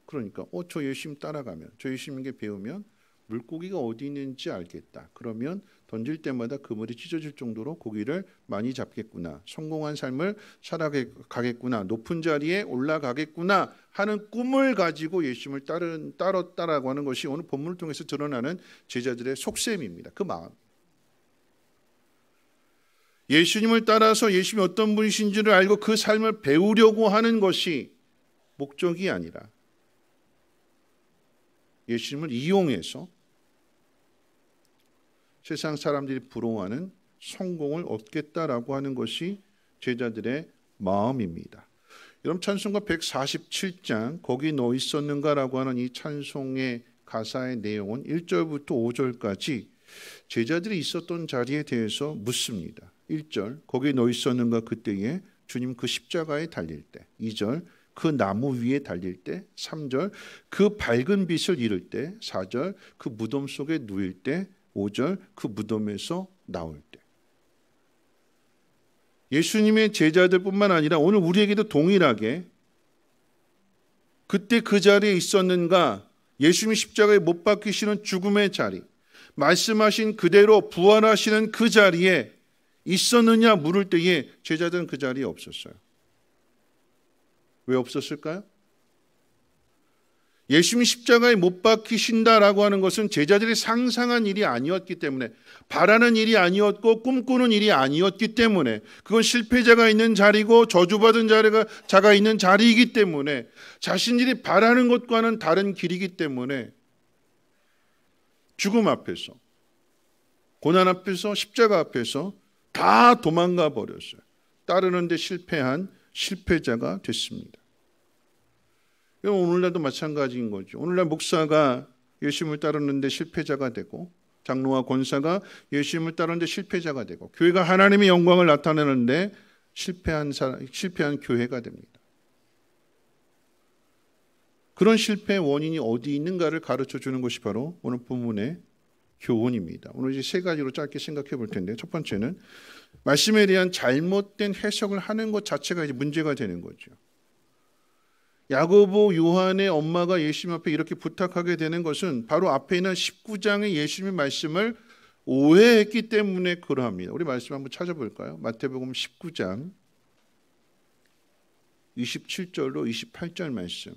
그러니까 저 예수님 따라가면, 저 예수님에게 배우면 물고기가 어디 있는지 알겠다. 그러면 던질 때마다 그물이 찢어질 정도로 고기를 많이 잡겠구나. 성공한 삶을 살아가겠구나. 높은 자리에 올라가겠구나 하는 꿈을 가지고 예수님을 따랐다라고 하는 것이 오늘 본문을 통해서 드러나는 제자들의 속셈입니다. 그 마음. 예수님을 따라서 예수님이 어떤 분이신지를 알고 그 삶을 배우려고 하는 것이 목적이 아니라 예수님을 이용해서 세상 사람들이 부러워하는 성공을 얻겠다라고 하는 것이 제자들의 마음입니다. 여러분, 찬송가 147장 거기 너 있었는가라고 하는 이 찬송의 가사의 내용은 1절부터 5절까지 제자들이 있었던 자리에 대해서 묻습니다. 1절 거기 너 있었는가 그때에 주님 그 십자가에 달릴 때, 2절 그 나무 위에 달릴 때, 3절 그 밝은 빛을 잃을 때, 4절 그 무덤 속에 누일 때, 5절 그 무덤에서 나올 때. 예수님의 제자들뿐만 아니라 오늘 우리에게도 동일하게 그때 그 자리에 있었는가, 예수님이 십자가에 못 박히시는 죽음의 자리, 말씀하신 그대로 부활하시는 그 자리에 있었느냐 물을 때에 제자들은 그 자리에 없었어요. 왜 없었을까요? 예수님이 십자가에 못 박히신다라고 하는 것은 제자들이 상상한 일이 아니었기 때문에, 바라는 일이 아니었고 꿈꾸는 일이 아니었기 때문에, 그건 실패자가 있는 자리고 저주받은 자가 있는 자리이기 때문에, 자신들이 바라는 것과는 다른 길이기 때문에 죽음 앞에서, 고난 앞에서, 십자가 앞에서 다 도망가 버렸어요. 따르는데 실패한 실패자가 됐습니다. 오늘날도 마찬가지인 거죠. 오늘날 목사가 예수님을 따르는데 실패자가 되고, 장로와 권사가 예수님을 따르는데 실패자가 되고, 교회가 하나님의 영광을 나타내는데 실패한 교회가 됩니다. 그런 실패의 원인이 어디 있는가를 가르쳐 주는 것이 바로 오늘 본문의 교훈입니다. 오늘 이제 세 가지로 짧게 생각해 볼 텐데, 첫 번째는 말씀에 대한 잘못된 해석을 하는 것 자체가 이제 문제가 되는 거죠. 야고보, 요한의 엄마가 예수님 앞에 이렇게 부탁하게 되는 것은 바로 앞에 있는 19장의 예수님의 말씀을 오해했기 때문에 그러합니다. 우리 말씀 한번 찾아볼까요? 마태복음 19장 27절로 28절 말씀.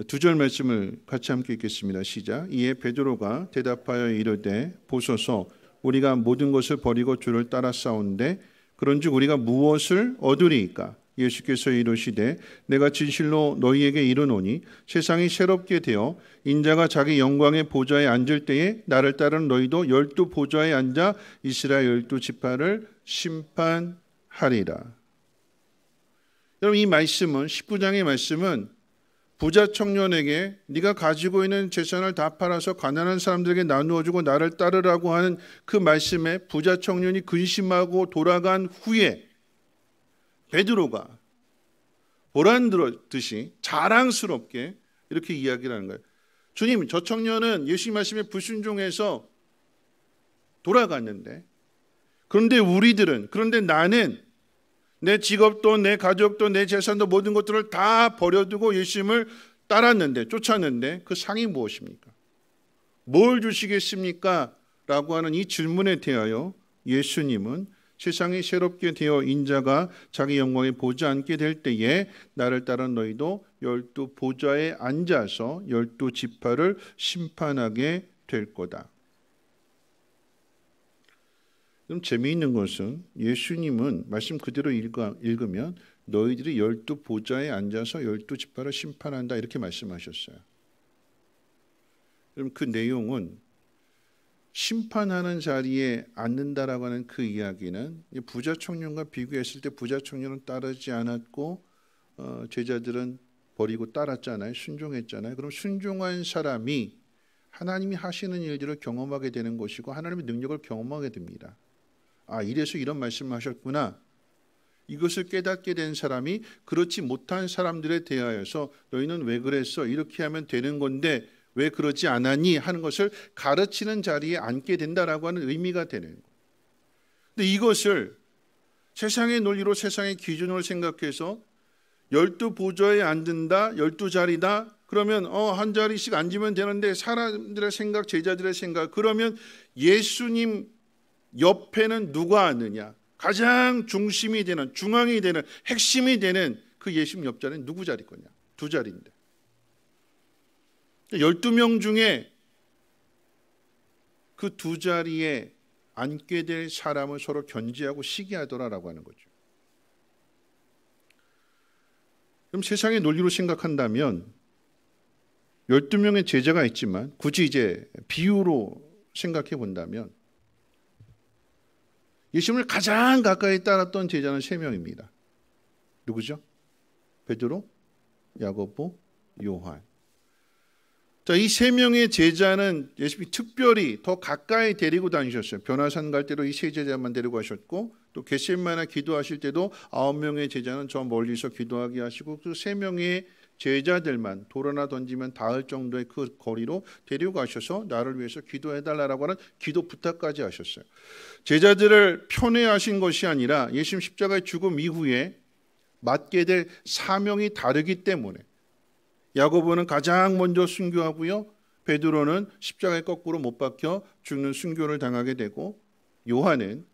두 절 말씀을 같이 함께 읽겠습니다. 시작. 이에 베드로가 대답하여 이르되 보소서 우리가 모든 것을 버리고 주를 따라 싸우는데 그런즉 우리가 무엇을 얻으리이까? 예수께서 이르시되 내가 진실로 너희에게 이르노니 세상이 새롭게 되어 인자가 자기 영광의 보좌에 앉을 때에 나를 따르는 너희도 12 보좌에 앉아 이스라엘 12지파를 심판하리라. 여러분, 이 말씀은 19장의 말씀은 부자 청년에게 네가 가지고 있는 재산을 다 팔아서 가난한 사람들에게 나누어주고 나를 따르라고 하는 그 말씀에 부자 청년이 근심하고 돌아간 후에 베드로가 보란 들었듯이 자랑스럽게 이렇게 이야기를 하는 거예요. 주님, 저 청년은 예수님 말씀에 불순종해서 돌아갔는데, 그런데 나는 내 직업도 내 가족도 내 재산도 모든 것들을 다 버려두고 예수님을 쫓았는데 그 상이 무엇입니까? 뭘 주시겠습니까? 라고 하는 이 질문에 대하여 예수님은 세상이 새롭게 되어 인자가 자기 영광에 보좌에 앉게 될 때에 나를 따른 너희도 12 보좌에 앉아서 12지파를 심판하게 될 거다. 그럼 재미있는 것은 예수님은 말씀 그대로 읽으면 너희들이 12 보좌에 앉아서 12지파를 심판한다 이렇게 말씀하셨어요. 그럼 그 내용은 심판하는 자리에 앉는다라고 하는 그 이야기는 부자 청년과 비교했을 때 부자 청년은 따르지 않았고 제자들은 버리고 따랐잖아요. 순종했잖아요. 그럼 순종한 사람이 하나님이 하시는 일들을 경험하게 되는 것이고 하나님의 능력을 경험하게 됩니다. 아, 이래서 이런 말씀을 하셨구나. 이것을 깨닫게 된 사람이 그렇지 못한 사람들에 대하여서 너희는 왜 그랬어? 이렇게 하면 되는 건데 왜 그러지 않았니? 하는 것을 가르치는 자리에 앉게 된다라고 하는 의미가 되는 거예요. 근데 이것을 세상의 논리로 세상의 기준으로 생각해서 12보좌에 앉는다, 12자리다, 그러면 한 자리씩 앉으면 되는데 사람들의 생각, 제자들의 생각, 그러면 예수님 옆에는 누가 앉느냐? 가장 중심이 되는, 중앙이 되는, 핵심이 되는 그 예수님 옆자리는 누구 자리 거냐? 2자리인데. 12명 중에 그 2자리에 앉게 될 사람을 서로 견제하고 시기하더라라고 하는 거죠. 그럼 세상의 논리로 생각한다면 12명의 제자가 있지만 굳이 이제 비유로 생각해 본다면 예수님을 가장 가까이 따랐던 제자는 3명입니다. 누구죠? 베드로, 야고보, 요한. 자, 이 3명의 제자는 예수님이 특별히 더 가까이 데리고 다니셨어요. 변화산 갈 때도 이 3 제자만 데리고 가셨고 또 겟세마네 기도하실 때도 9명의 제자는 저 멀리서 기도하게 하시고 그 3명의 제자들만 돌 하나 던지면 닿을 정도의 그 거리로 데리고 가셔서 나를 위해서 기도해달라고 하는 기도 부탁까지 하셨어요. 제자들을 편애하신 것이 아니라 예수님 십자가의 죽음 이후에 맡게 될 사명이 다르기 때문에 야고보는 가장 먼저 순교하고요. 베드로는 십자가에 거꾸로 못 박혀 죽는 순교를 당하게 되고 요한은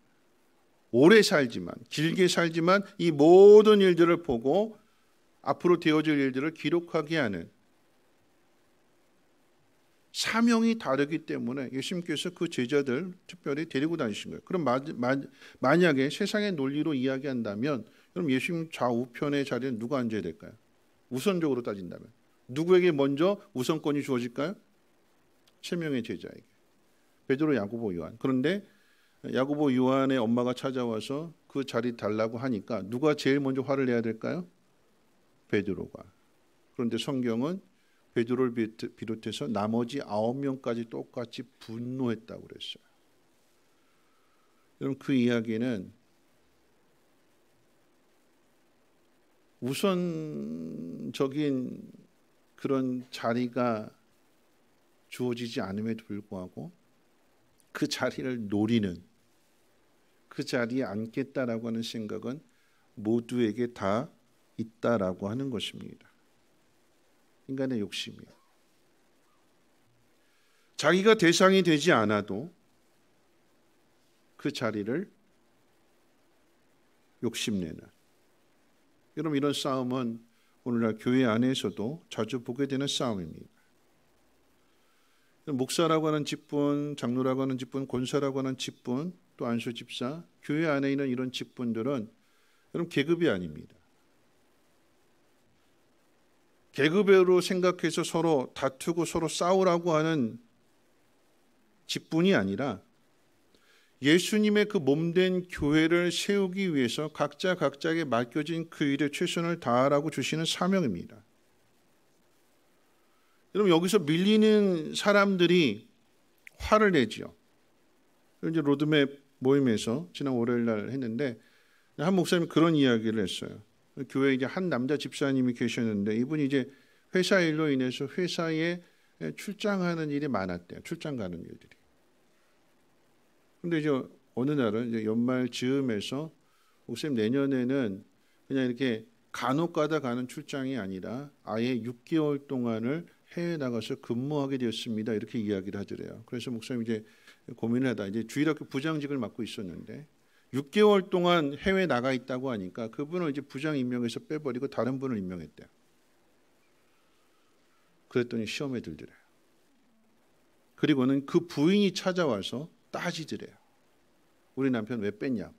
오래 살지만 길게 살지만 이 모든 일들을 보고 앞으로 되어질 일들을 기록하게 하는 사명이 다르기 때문에 예수님께서 그 제자들 특별히 데리고 다니신 거예요. 그럼 만약에 세상의 논리로 이야기한다면 그럼 예수님 좌우편의 자리는 누가 앉아야 될까요? 우선적으로 따진다면 누구에게 먼저 우선권이 주어질까요? 3명의 제자에게. 베드로, 야고보, 요한. 그런데 야고보, 요한의 엄마가 찾아와서 그 자리 달라고 하니까 누가 제일 먼저 화를 내야 될까요? 베드로가. 그런데 성경은 베드로를 비롯해서 나머지 9명까지 똑같이 분노했다고 그랬어요. 여러분 그 이야기는 우선적인 그런 자리가 주어지지 않음에도 불구하고 그 자리를 노리는 그 자리에 앉겠다라고 하는 생각은 모두에게 다 있다라고 하는 것입니다. 인간의 욕심이에요. 자기가 대상이 되지 않아도 그 자리를 욕심내는. 여러분 이런 싸움은 오늘날 교회 안에서도 자주 보게 되는 싸움입니다. 목사라고 하는 직분, 장로라고 하는 직분, 권사라고 하는 직분, 또 안수 집사, 교회 안에 있는 이런 직분들은 여러분 계급이 아닙니다. 계급으로 생각해서 서로 다투고 서로 싸우라고 하는 직분이 아니라 예수님의 그 몸된 교회를 세우기 위해서 각자에게 맡겨진 그 일에 최선을 다하라고 주시는 사명입니다. 여러분 여기서 밀리는 사람들이 화를 내지요. 이제 로드맵 모임에서 지난 월요일 날 했는데 한 목사님이 그런 이야기를 했어요. 교회에 이제 한 남자 집사님이 계셨는데 이분이 이제 회사 일로 인해서 회사에 출장하는 일이 많았대요. 출장 가는 일들이. 근데 이제 어느 날은 이제 연말 즈음에서 목사님 내년에는 그냥 이렇게 간혹 가다 가는 출장이 아니라 아예 6개월 동안을 해외 나가서 근무하게 되었습니다. 이렇게 이야기를 하더래요. 그래서 목사님 이제 고민을 하다 이제 주일학교 부장직을 맡고 있었는데 6개월 동안 해외 나가 있다고 하니까 그분을 이제 부장 임명해서 빼버리고 다른 분을 임명했대요. 그랬더니 시험에 들더래요. 그리고는 그 부인이 찾아와서 따지더래요. 우리 남편 왜 뺐냐고.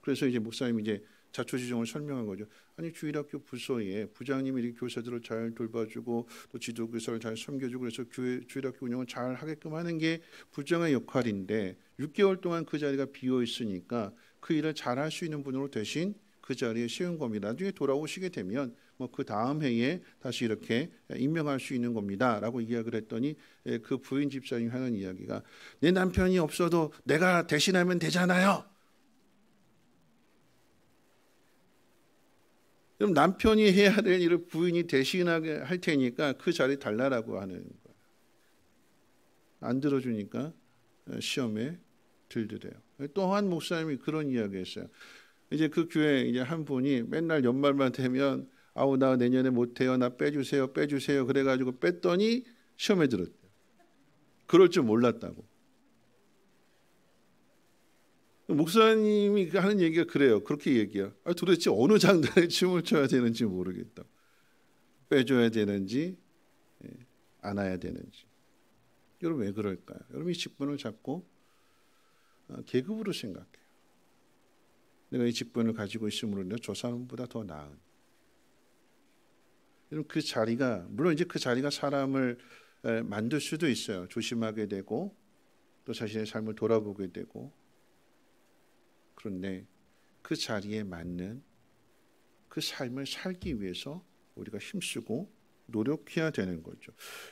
그래서 이제 목사님이 이제 자초지종을 설명한 거죠. 아니 주일학교 부서에 부장님이 이렇게 교사들을 잘 돌봐주고 또 지도교사를 잘 섬겨주고 그래서 주일학교 운영을 잘 하게끔 하는 게 부장의 역할인데 6개월 동안 그 자리가 비어 있으니까 그 일을 잘 할 수 있는 분으로 대신 그 자리에 세운 겁니다. 나중에 돌아오시게 되면 뭐 그 다음 해에 다시 이렇게 임명할 수 있는 겁니다라고 이야기를 했더니 그 부인 집사님이 하는 이야기가 내 남편이 없어도 내가 대신하면 되잖아요. 그럼 남편이 해야 될 일을 부인이 대신하게 할 테니까 그 자리 달라라고 하는 거예요. 안 들어주니까 시험에 들더래요. 또 한 목사님이 그런 이야기했어요. 이제 그 교회 이제 한 분이 맨날 연말만 되면 아우 나 내년에 못해요. 나 빼주세요. 그래가지고 뺐더니 시험에 들었대요. 그럴 줄 몰랐다고. 목사님이 하는 얘기가 그래요. 그렇게 얘기해요. 도대체 어느 장단에 춤을 춰야 되는지 모르겠다. 빼줘야 되는지 안아야 되는지. 여러분 왜 그럴까요? 여러분 이 직분을 잡고 계급으로 생각해요. 내가 이 직분을 가지고 있음으로 인해 저 사람보다 더 나은. 여러분 그 자리가 물론 이제 그 자리가 사람을 만들 수도 있어요. 조심하게 되고 또 자신의 삶을 돌아보게 되고. 그런데 그 자리에 맞는 그 삶을 살기 위해서 우리가 힘쓰고 노력해야 되는 거죠.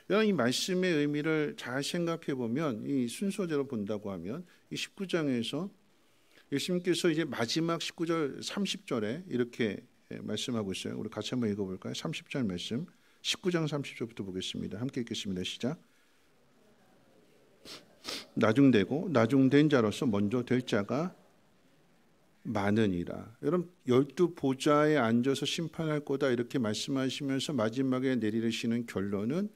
여러분 이 말씀의 의미를 잘 생각해 보면 이 순서대로 본다고 하면 이 19장에서 예수님께서 이제 마지막 19절 30절에 이렇게 말씀하고 있어요. 우리 같이 한번 읽어볼까요? 30절 말씀 19장 30절부터 보겠습니다. 함께 읽겠습니다. 시작. 나중되고 나중된 자로서 먼저 될 자가 많으니라. 여러분 12보좌에 앉아서 심판할 거다 이렇게 말씀하시면서 마지막에 내리시는 결론은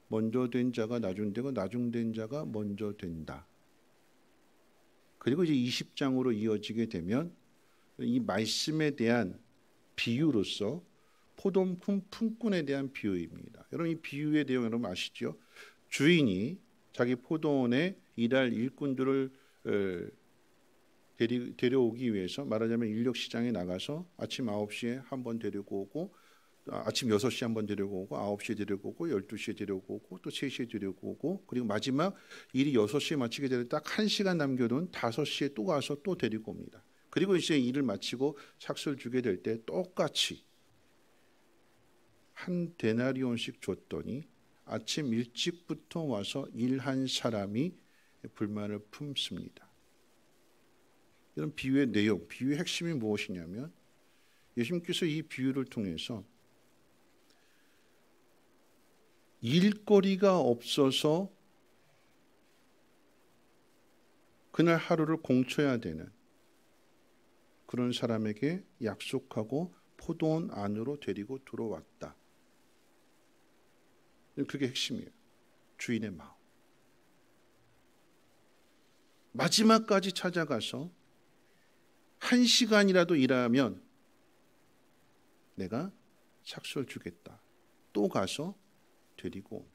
먼저 된 자가 나중되고 나중된 자가 먼저 된다. 그리고 이제 20장으로 이어지게 되면 이 말씀에 대한 비유로서 포도품 품꾼에 대한 비유입니다. 여러분 이 비유의 내용 여러분 아시죠? 주인이 자기 포도원에 일할 일꾼들을 데려오기 위해서 말하자면 인력시장에 나가서 아침 9시에 한번 데리고 오고 아침 6시에 한번 데리고 오고 9시에 데리고 오고 12시에 데리고 오고 또 3시에 데리고 오고 그리고 마지막 일이 6시에 마치게 되면 딱 1시간 남겨둔 5시에 또 가서 또 데리고 옵니다. 그리고 이제 일을 마치고 삭슬 주게 될 때 똑같이 한 데나리온씩 줬더니 아침 일찍부터 와서 일한 사람이 불만을 품습니다. 이런 비유의 내용, 비유의 핵심이 무엇이냐면 예수님께서 이 비유를 통해서 일거리가 없어서 그날 하루를 공쳐야 되는 그런 사람에게 약속하고 포도원 안으로 데리고 들어왔다. 그게 핵심이에요. 주인의 마음. 마지막까지 찾아가서 1시간이라도 일하면 내가 삭설 주겠다. 또 가서 데리고 오나.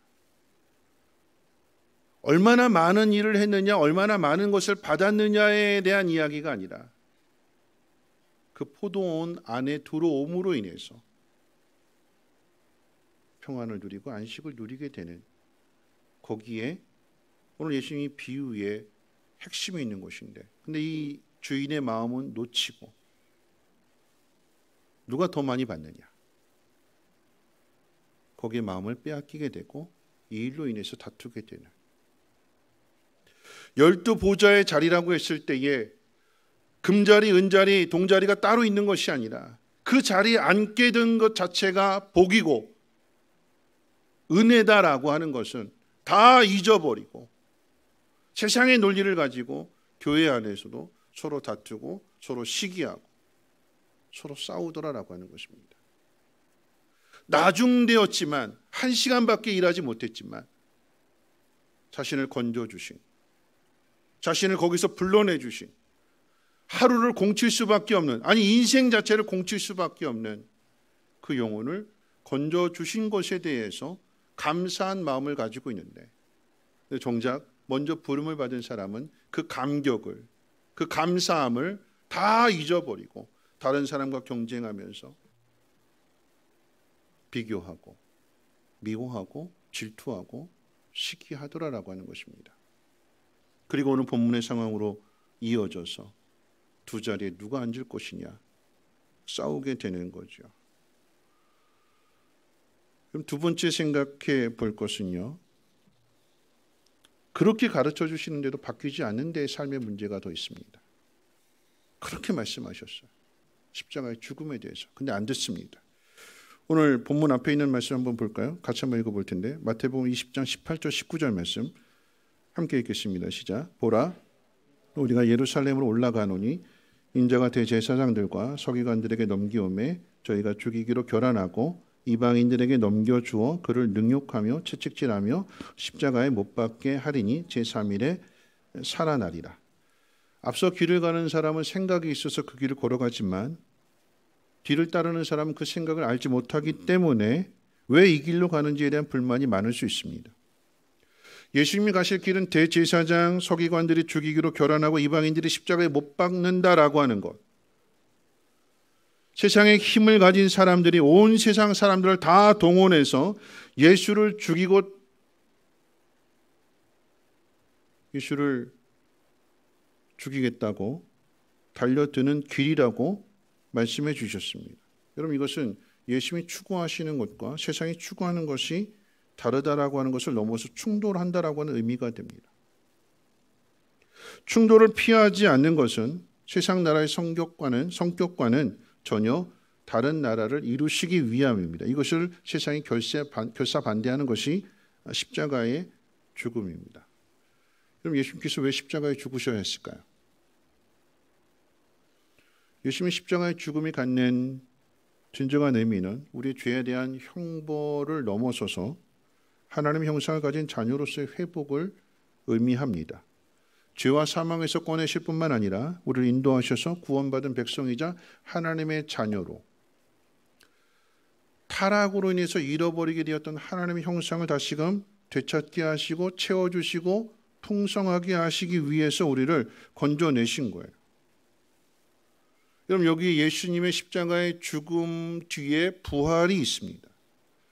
얼마나 많은 일을 했느냐, 얼마나 많은 것을 받았느냐에 대한 이야기가 아니라 그 포도원 안에 들어옴으로 인해서 평안을 누리고 안식을 누리게 되는 거기에 오늘 예수님이 비유의 핵심이 있는 것인데 근데 이 주인의 마음은 놓치고 누가 더 많이 받느냐 거기에 마음을 빼앗기게 되고 이 일로 인해서 다투게 되는 12보좌의 자리라고 했을 때에 금자리, 은자리, 동자리가 따로 있는 것이 아니라 그 자리에 앉게 된 것 자체가 복이고 은혜다라고 하는 것은 다 잊어버리고 세상의 논리를 가지고 교회 안에서도 서로 다투고 서로 시기하고 서로 싸우더라라고 하는 것입니다. 나중되었지만 1시간밖에 일하지 못했지만 자신을 건져주신 자신을 거기서 불러내주신 하루를 공칠 수밖에 없는 아니 인생 자체를 공칠 수밖에 없는 그 영혼을 건져주신 것에 대해서 감사한 마음을 가지고 있는데 정작 먼저 부름을 받은 사람은 그 감격을 그 감사함을 다 잊어버리고 다른 사람과 경쟁하면서 비교하고 미워하고 질투하고 시기하더라라고 하는 것입니다. 그리고 오늘 본문의 상황으로 이어져서 두 자리에 누가 앉을 것이냐 싸우게 되는 거죠. 그럼 두 번째 생각해 볼 것은요. 그렇게 가르쳐 주시는데도 바뀌지 않는 데의 삶의 문제가 더 있습니다. 그렇게 말씀하셨어요. 십자가의 죽음에 대해서. 근데 안 듣습니다. 오늘 본문 앞에 있는 말씀 한번 볼까요? 같이 한번 읽어볼 텐데 마태복음 20장 18절 19절 말씀 함께 읽겠습니다. 시작. 보라, 우리가 예루살렘으로 올라가노니 인자가 대제사장들과 서기관들에게 넘기오매 저희가 죽이기로 결안하고 이방인들에게 넘겨주어 그를 능욕하며 채찍질하며 십자가에 못 박게 하리니 제3일에 살아나리라. 앞서 길을 가는 사람은 생각이 있어서 그 길을 걸어가지만 뒤를 따르는 사람은 그 생각을 알지 못하기 때문에 왜 이 길로 가는지에 대한 불만이 많을 수 있습니다. 예수님이 가실 길은 대제사장, 서기관들이 죽이기로 결안하고 이방인들이 십자가에 못 박는다라고 하는 것. 세상에 힘을 가진 사람들이 온 세상 사람들을 다 동원해서 예수를 죽이고 예수를 죽이겠다고 달려드는 길이라고 말씀해 주셨습니다. 여러분, 이것은 예수님이 추구하시는 것과 세상이 추구하는 것이 다르다라고 하는 것을 넘어서 충돌한다라고 하는 의미가 됩니다. 충돌을 피하지 않는 것은 세상 나라의 성격과는 전혀 다른 나라를 이루시기 위함입니다. 이것을 세상이 결사 반대하는 것이 십자가의 죽음입니다. 그럼 예수님께서 왜 십자가에 죽으셔야 했을까요? 예수님의 십자가의 죽음이 갖는 진정한 의미는 우리의 죄에 대한 형벌을 넘어서서 하나님의 형상을 가진 자녀로서의 회복을 의미합니다. 죄와 사망에서 꺼내실 뿐만 아니라 우리를 인도하셔서 구원받은 백성이자 하나님의 자녀로 타락으로 인해서 잃어버리게 되었던 하나님의 형상을 다시금 되찾게 하시고 채워주시고 풍성하게 하시기 위해서 우리를 건져내신 거예요. 여러분, 여기 예수님의 십자가의 죽음 뒤에 부활이 있습니다.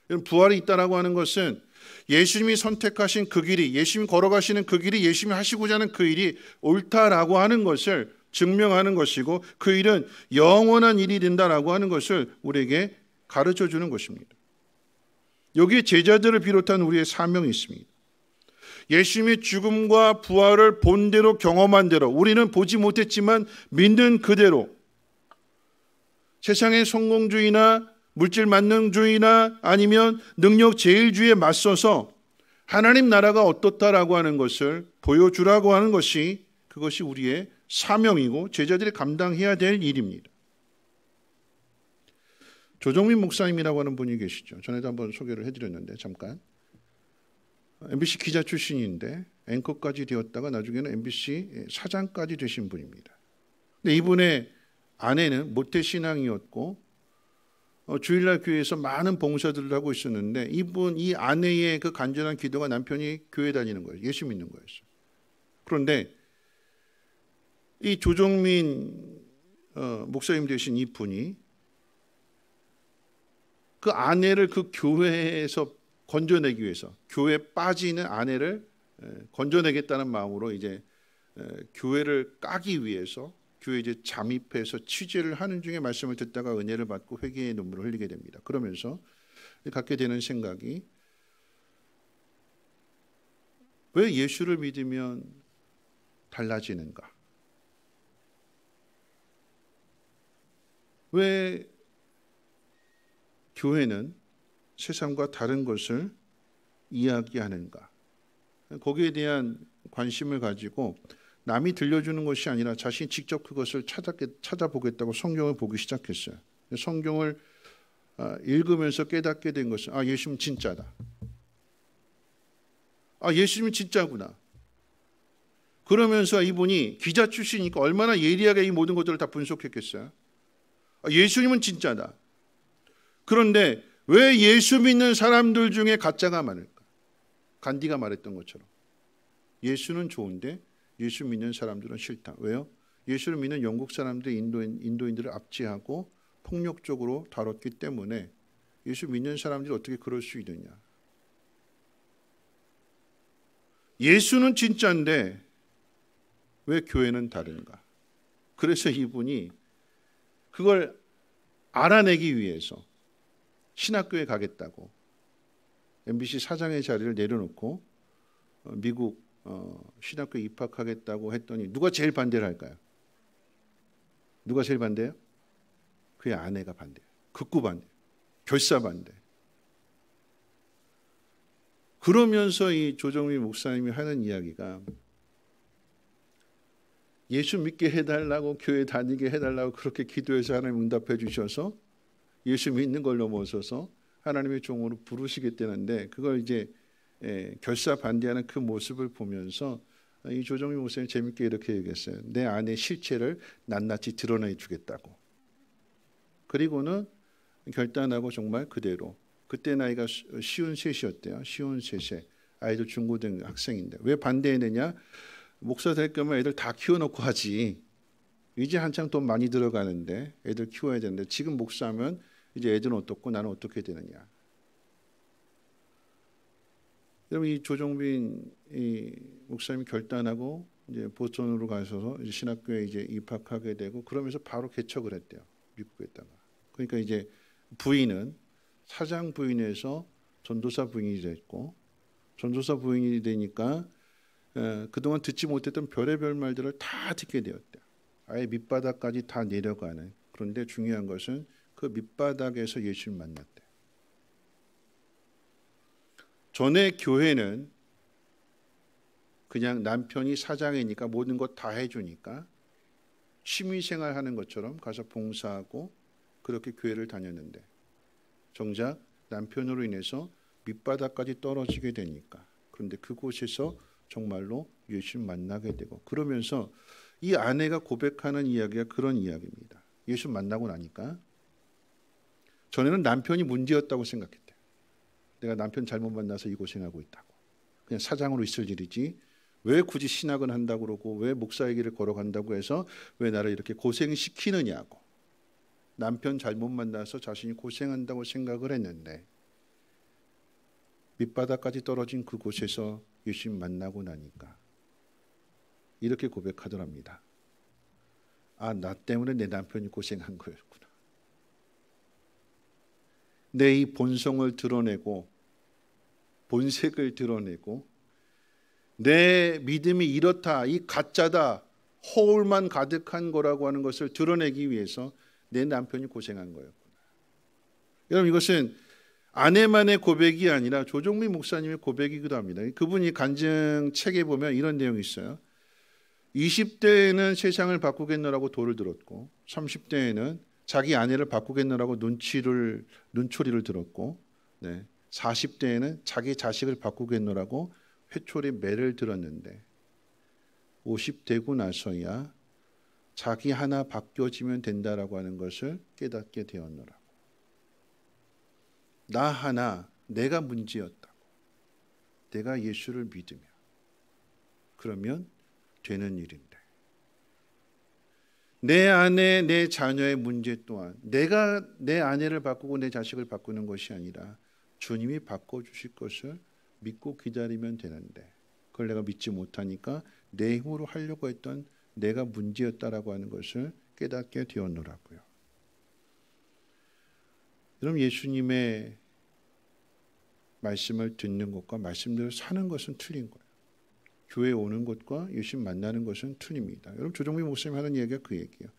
여러분, 부활이 있다라고 하는 것은 예수님이 선택하신 그 길이, 예수님이 걸어가시는 그 길이, 예수님이 하시고자 하는 그 일이 옳다라고 하는 것을 증명하는 것이고 그 일은 영원한 일이 된다라고 하는 것을 우리에게 가르쳐 주는 것입니다. 여기에 제자들을 비롯한 우리의 사명이 있습니다. 예수님의 죽음과 부활을 본 대로 경험한 대로 우리는 보지 못했지만 믿는 그대로 세상의 성공주의나 물질 만능주의나 아니면 능력 제일주의에 맞서서 하나님 나라가 어떻다라고 하는 것을 보여주라고 하는 것이 그것이 우리의 사명이고 제자들이 감당해야 될 일입니다. 조정민 목사님이라고 하는 분이 계시죠. 전에도 한번 소개를 해드렸는데 잠깐. MBC 기자 출신인데 앵커까지 되었다가 나중에는 MBC 사장까지 되신 분입니다. 근데 이분의 아내는 모태신앙이었고 주일날 교회에서 많은 봉사들을 하고 있었는데 이 아내의 그 간절한 기도가 남편이 교회 다니는 거예요. 예수 믿는 거였어요. 그런데 이 조정민 목사님 되신 이 분이 그 아내를 그 교회에서 건져내기 위해서 교회에 빠지는 아내를 건져내겠다는 마음으로 이제 교회를 까기 위해서 교회에 이제 잠입해서 취재를 하는 중에 말씀을 듣다가 은혜를 받고 회개의 눈물을 흘리게 됩니다. 그러면서 갖게 되는 생각이 왜 예수를 믿으면 달라지는가? 왜 교회는 세상과 다른 것을 이야기하는가? 거기에 대한 관심을 가지고 남이 들려주는 것이 아니라 자신이 직접 그것을 찾아보겠다고 성경을 보기 시작했어요. 성경을 읽으면서 깨닫게 된 것은 예수님 진짜다. 예수님이 진짜구나. 그러면서 이분이 기자 출신이니까 얼마나 예리하게 이 모든 것들을 다 분석했겠어요. 예수님은 진짜다. 그런데 왜 예수 믿는 사람들 중에 가짜가 많을까? 간디가 말했던 것처럼 예수는 좋은데 예수 믿는 사람들은 싫다. 왜요? 예수를 믿는 영국 사람들이 인도인들을 압제하고 폭력적으로 다뤘기 때문에 예수 믿는 사람들이 어떻게 그럴 수 있느냐. 예수는 진짜인데 왜 교회는 다른가? 그래서 이분이 그걸 알아내기 위해서 신학교에 가겠다고 MBC 사장의 자리를 내려놓고 미국 신학교에 입학하겠다고 했더니 누가 제일 반대를 할까요? 누가 제일 반대해요? 그의 아내가 반대해요. 극구 반대, 결사 반대. 그러면서 이 조정민 목사님이 하는 이야기가 예수 믿게 해달라고, 교회 다니게 해달라고 그렇게 기도해서 하나님 응답해 주셔서 예수 믿는 걸 넘어서서 하나님의 종으로 부르시겠다는데, 그걸 이제 결사 반대하는 그 모습을 보면서 이 조정민 목사님 재밌게 이렇게 얘기했어요. 내 아내 실체를 낱낱이 드러내 주겠다고. 그리고는 결단하고 정말 그대로, 그때 나이가 53이었대요. 53세. 아이들 중고등 학생인데 왜 반대했느냐? 목사 될 거면 애들 다 키워놓고 하지. 이제 한창 돈 많이 들어가는데 애들 키워야 되는데 지금 목사하면 이제 애들은 어떻고 나는 어떻게 되느냐. 여러분, 이 조정빈 이 목사님이 결단하고 이제 보스턴으로 가셔서 이제 신학교에 이제 입학하게 되고, 그러면서 바로 개척을 했대요. 미국에다가. 그러니까 이제 부인은 사장 부인에서 전도사 부인이 됐고, 전도사 부인이 되니까 그동안 듣지 못했던 별의별 말들을 다 듣게 되었대요. 아예 밑바닥까지 다 내려가는. 그런데 중요한 것은 그 밑바닥에서 예수를 만났대요. 전에 교회는 그냥 남편이 사장이니까 모든 것 다 해주니까 취미생활 하는 것처럼 가서 봉사하고 그렇게 교회를 다녔는데, 정작 남편으로 인해서 밑바닥까지 떨어지게 되니까, 그런데 그곳에서 정말로 예수를 만나게 되고, 그러면서 이 아내가 고백하는 이야기가 그런 이야기입니다. 예수 만나고 나니까 전에는 남편이 문제였다고 생각했대요. 내가 남편 잘못 만나서 이 고생하고 있다고. 그냥 사장으로 있을 일이지 왜 굳이 신학은 한다고 그러고 왜 목사의 길을 걸어간다고 해서 왜 나를 이렇게 고생시키느냐고. 남편 잘못 만나서 자신이 고생한다고 생각을 했는데 밑바닥까지 떨어진 그곳에서 예수님 만나고 나니까 이렇게 고백하더랍니다. 아, 나 때문에 내 남편이 고생한 거였구나. 내 이 본성을 드러내고 본색을 드러내고 내 믿음이 이렇다, 이 가짜다, 허울만 가득한 거라고 하는 것을 드러내기 위해서 내 남편이 고생한 거였구나. 여러분, 이것은 아내만의 고백이 아니라 조정민 목사님의 고백이기도 합니다. 그분이 간증 책에 보면 이런 내용이 있어요. 20대에는 세상을 바꾸겠노라고 돌을 들었고 30대에는 자기 아내를 바꾸겠노라고 눈초리를 들었고 40대에는 자기 자식을 바꾸겠노라고 회초리 매를 들었는데 50되고 나서야 자기 하나 바뀌어지면 된다라고 하는 것을 깨닫게 되었노라고. 나 하나 내가 문제였다고. 내가 예수를 믿으면 그러면 되는 일인데, 내 아내, 내 자녀의 문제 또한 내가 내 아내를 바꾸고 내 자식을 바꾸는 것이 아니라 주님이 바꿔주실 것을 믿고 기다리면 되는데, 그걸 내가 믿지 못하니까 내 힘으로 하려고 했던 내가 문제였다라고 하는 것을 깨닫게 되었노라고요. 여러분, 예수님의 말씀을 듣는 것과 말씀대로 사는 것은 틀린 거예요. 교회에 오는 것과 예수님 만나는 것은 틀립니다. 여러분, 조정민 목사님 하는 얘기가 그 얘기예요.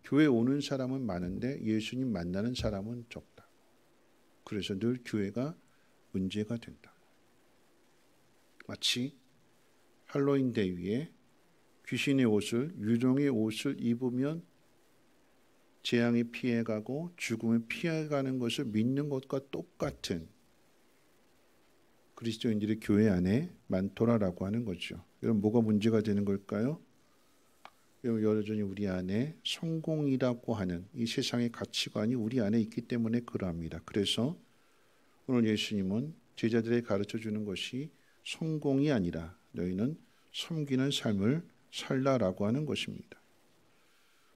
교회에 오는 사람은 많은데 예수님 만나는 사람은 적다. 그래서 늘 교회가 문제가 된다. 마치 할로윈 데이에 귀신의 옷을, 유령의 옷을 입으면 재앙이 피해가고 죽음을 피해가는 것을 믿는 것과 똑같은 그리스도인들이 교회 안에 많더라라고 하는 거죠. 여러분, 뭐가 문제가 되는 걸까요? 여전히 우리 안에 성공이라고 하는 이 세상의 가치관이 우리 안에 있기 때문에 그러합니다. 그래서 오늘 예수님은 제자들에게 가르쳐주는 것이 성공이 아니라 너희는 섬기는 삶을 살라라고 하는 것입니다.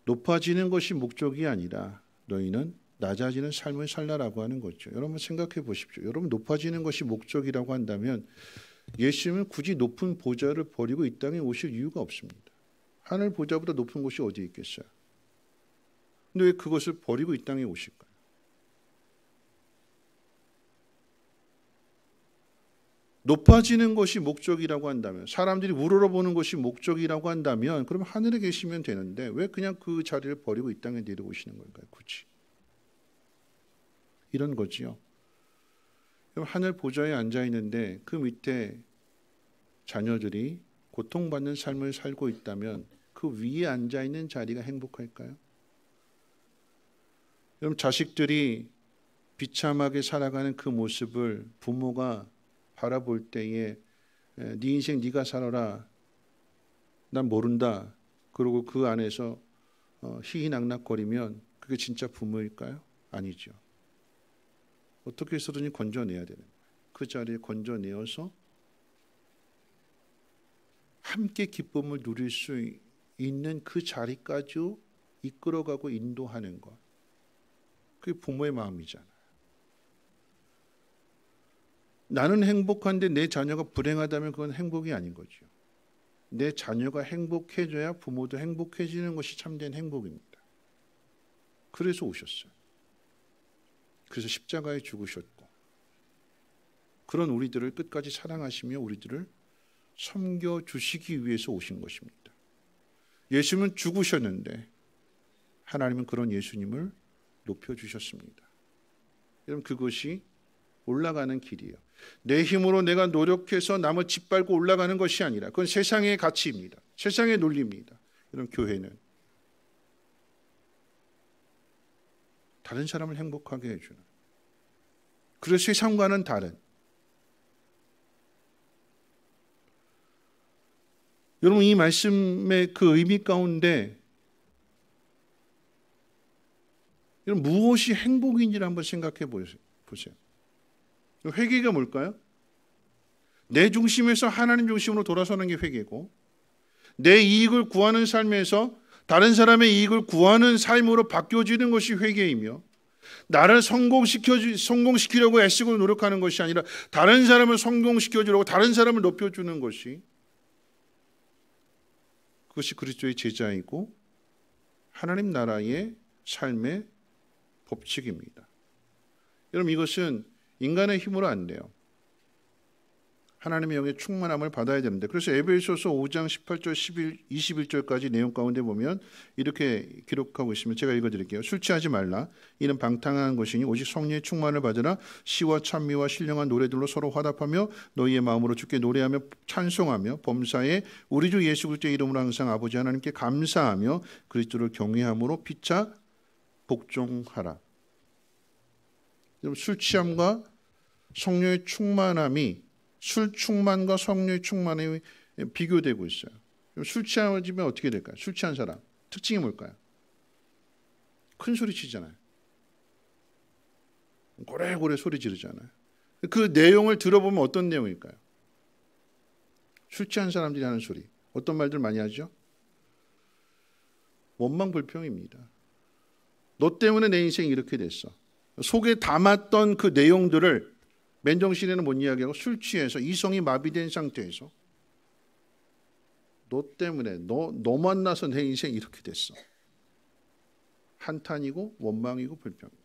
높아지는 것이 목적이 아니라 너희는 낮아지는 삶을 살라라고 하는 거죠. 여러분, 생각해 보십시오. 여러분, 높아지는 것이 목적이라고 한다면 예수님은 굳이 높은 보좌를 버리고 이 땅에 오실 이유가 없습니다. 하늘 보좌보다 높은 곳이 어디 있겠어요? 근데 왜 그것을 버리고 이 땅에 오실까요? 높아지는 것이 목적이라고 한다면, 사람들이 우러러보는 것이 목적이라고 한다면 그럼 하늘에 계시면 되는데 왜 그냥 그 자리를 버리고 이 땅에 내려오시는 걸까요? 굳이. 이런 거지요. 하늘 보좌에 앉아 있는데 그 밑에 자녀들이 고통받는 삶을 살고 있다면 그 위에 앉아 있는 자리가 행복할까요? 여러분, 자식들이 비참하게 살아가는 그 모습을 부모가 바라볼 때에 네 인생 네가 살아라, 난 모른다, 그리고 그 안에서 희희낙낙거리면 그게 진짜 부모일까요? 아니죠. 어떻게 해서든지 건져내야 되는 거예요. 그 자리에 건져내어서 함께 기쁨을 누릴 수 있는 그 자리까지 이끌어가고 인도하는 것. 그게 부모의 마음이잖아요. 나는 행복한데 내 자녀가 불행하다면 그건 행복이 아닌 거죠. 내 자녀가 행복해져야 부모도 행복해지는 것이 참된 행복입니다. 그래서 오셨어요. 그래서 십자가에 죽으셨고, 그런 우리들을 끝까지 사랑하시며 우리들을 섬겨주시기 위해서 오신 것입니다. 예수님은 죽으셨는데 하나님은 그런 예수님을 높여주셨습니다. 여러분, 그것이 올라가는 길이에요. 내 힘으로 내가 노력해서 남을 짓밟고 올라가는 것이 아니라 그건 세상의 가치입니다. 세상의 논리입니다. 여러분, 교회는 다른 사람을 행복하게 해주는, 그래서 세상과는 다른, 여러분, 이 말씀의 그 의미 가운데 여러분, 무엇이 행복인지를 한번 생각해 보세요. 회개가 뭘까요? 내 중심에서 하나님 중심으로 돌아서는 게 회개고, 내 이익을 구하는 삶에서 다른 사람의 이익을 구하는 삶으로 바뀌어지는 것이 회개이며, 나를 성공시키려고 애쓰고 노력하는 것이 아니라 다른 사람을 성공시켜주려고 다른 사람을 높여주는 것이, 그것이 그리스도의 제자이고 하나님 나라의 삶의 법칙입니다. 여러분, 이것은 인간의 힘으로 안 돼요. 하나님의 영의 충만함을 받아야 되는데, 그래서 에베소서 5장 18절 21절까지 내용 가운데 보면 이렇게 기록하고 있으면 제가 읽어드릴게요. 술 취하지 말라. 이는 방탕한 것이니 오직 성령의 충만을 받으라. 시와 찬미와 신령한 노래들로 서로 화답하며 너희의 마음으로 주께 노래하며 찬송하며 범사에 우리 주 예수 그리스도의 이름으로 항상 아버지 하나님께 감사하며 그리스도를 경외함으로 피차 복종하라. 술 취함과 성령의 충만함이, 술 충만과 성령의 충만함이 비교되고 있어요. 술 취하면 어떻게 될까요? 술 취한 사람 특징이 뭘까요? 큰 소리 치잖아요. 고래고래 소리 지르잖아요. 그 내용을 들어보면 어떤 내용일까요? 술 취한 사람들이 하는 소리, 어떤 말들 많이 하죠? 원망불평입니다. 너 때문에 내 인생이 이렇게 됐어. 속에 담았던 그 내용들을 맨정신에는 못 이야기하고 술 취해서 이성이 마비된 상태에서 너 때문에 너 만나서 내 인생이 이렇게 됐어. 한탄이고 원망이고 불평이고.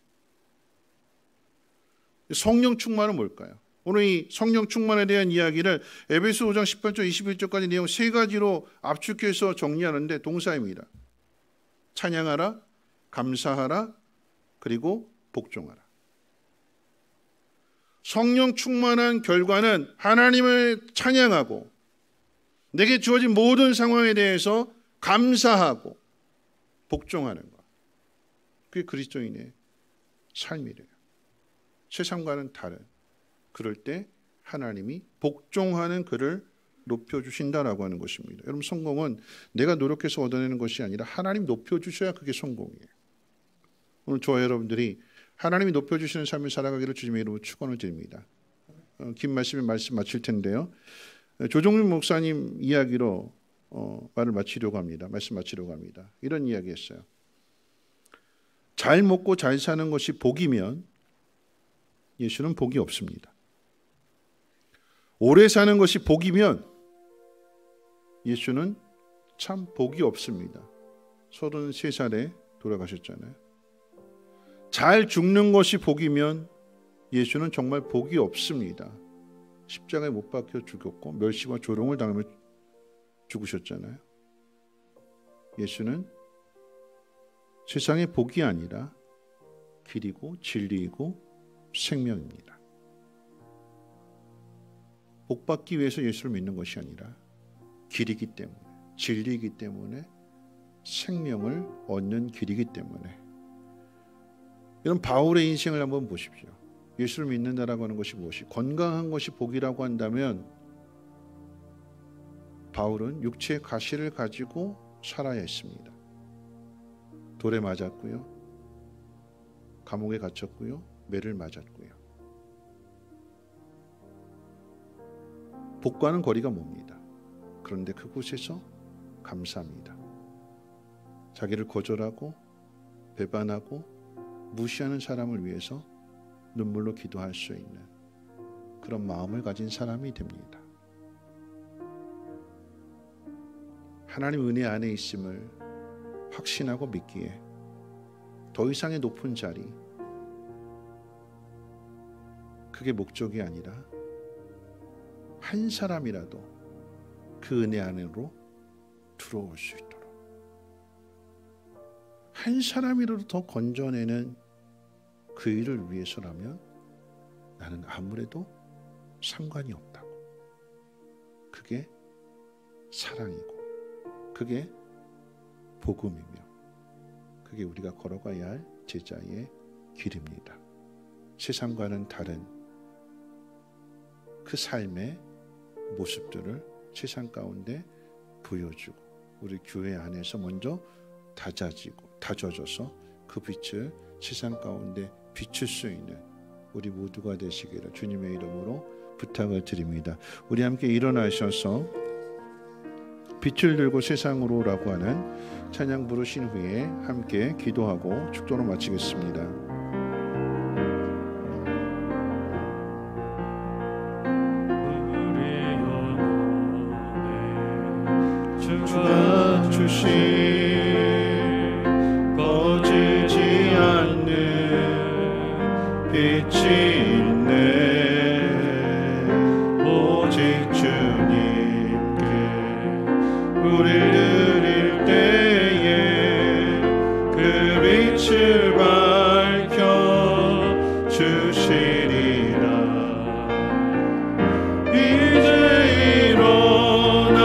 성령 충만은 뭘까요? 오늘 이 성령 충만에 대한 이야기를 에베소 5장 18절 21절까지 내용 세 가지로 압축해서 정리하는데 동사입니다. 찬양하라, 감사하라, 그리고 복종하라. 성령 충만한 결과는 하나님을 찬양하고 내게 주어진 모든 상황에 대해서 감사하고 복종하는 것. 그게 그리스도인의 삶이래요. 세상과는 다른. 그럴 때 하나님이 복종하는 그를 높여주신다라고 하는 것입니다. 여러분, 성공은 내가 노력해서 얻어내는 것이 아니라 하나님 높여주셔야 그게 성공이에요. 오늘 저와 여러분들이 하나님이 높여주시는 삶을 살아가기를 주님의 이름으로 축원을 드립니다. 긴 말씀에 말씀 마칠 텐데요. 조종윤 목사님 이야기로 말을 마치려고 합니다. 말씀 마치려고 합니다. 이런 이야기 했어요. 잘 먹고 잘 사는 것이 복이면 예수는 복이 없습니다. 오래 사는 것이 복이면 예수는 참 복이 없습니다. 33살에 돌아가셨잖아요. 잘 죽는 것이 복이면 예수는 정말 복이 없습니다. 십자가에 못 박혀 죽였고 멸시와 조롱을 당하며 죽으셨잖아요. 예수는 세상의 복이 아니라 길이고 진리이고 생명입니다. 복 받기 위해서 예수를 믿는 것이 아니라 길이기 때문에, 진리이기 때문에, 생명을 얻는 길이기 때문에. 이런 바울의 인생을 한번 보십시오. 예수를 믿는다라고 하는 것이 무엇이? 건강한 것이 복이라고 한다면 바울은 육체의 가시를 가지고 살아야 했습니다. 돌에 맞았고요, 감옥에 갇혔고요, 매를 맞았고요. 복과는 거리가 멉니다. 그런데 그곳에서 감사합니다. 자기를 거절하고 배반하고 무시하는 사람을 위해서 눈물로 기도할 수 있는 그런 마음을 가진 사람이 됩니다. 하나님 은혜 안에 있음을 확신하고 믿기에 더 이상의 높은 자리, 그게 목적이 아니라 한 사람이라도 그 은혜 안으로 들어올 수 있도록, 한 사람이라도 더 건져내는 그 일을 위해서라면 나는 아무래도 상관이 없다고. 그게 사랑이고, 그게 복음이며, 그게 우리가 걸어가야 할 제자의 길입니다. 세상과는 다른 그 삶의 모습들을 세상 가운데 보여주고, 우리 교회 안에서 먼저 다져져서 그 빛을 세상 가운데 비출 수 있는 우리 모두가 되시기를 주님의 이름으로 부탁을 드립니다. 우리 함께 일어나셔서 빛을 들고 세상으로라고 하는 찬양 부르신 후에 함께 기도하고 축도로 마치겠습니다. 주가 주신 꺼지지 않는 빛이 있네. 오직 주님께 우리를 드릴 때에 그 빛을 밝혀 주시리라. 이제 일어나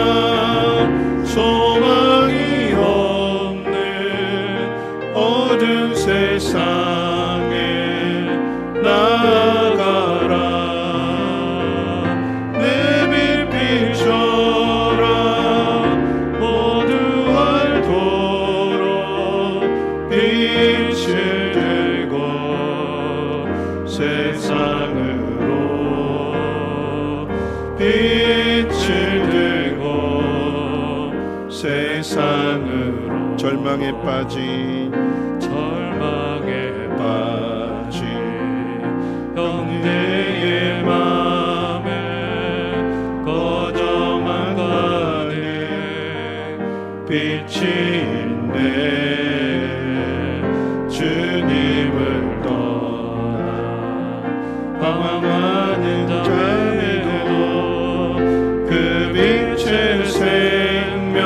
소망이 없는 어두운 세상에 나아가라. 내 빛 비춰라. 모두 알도록 빛을 들고 세상으로, 빛을 들고 세상으로. 절망에 빠진 형제의 맘에 꺼져만 가네. 빛이 있네. 주님을 떠나 방황하는 자에도 그 빛의 생명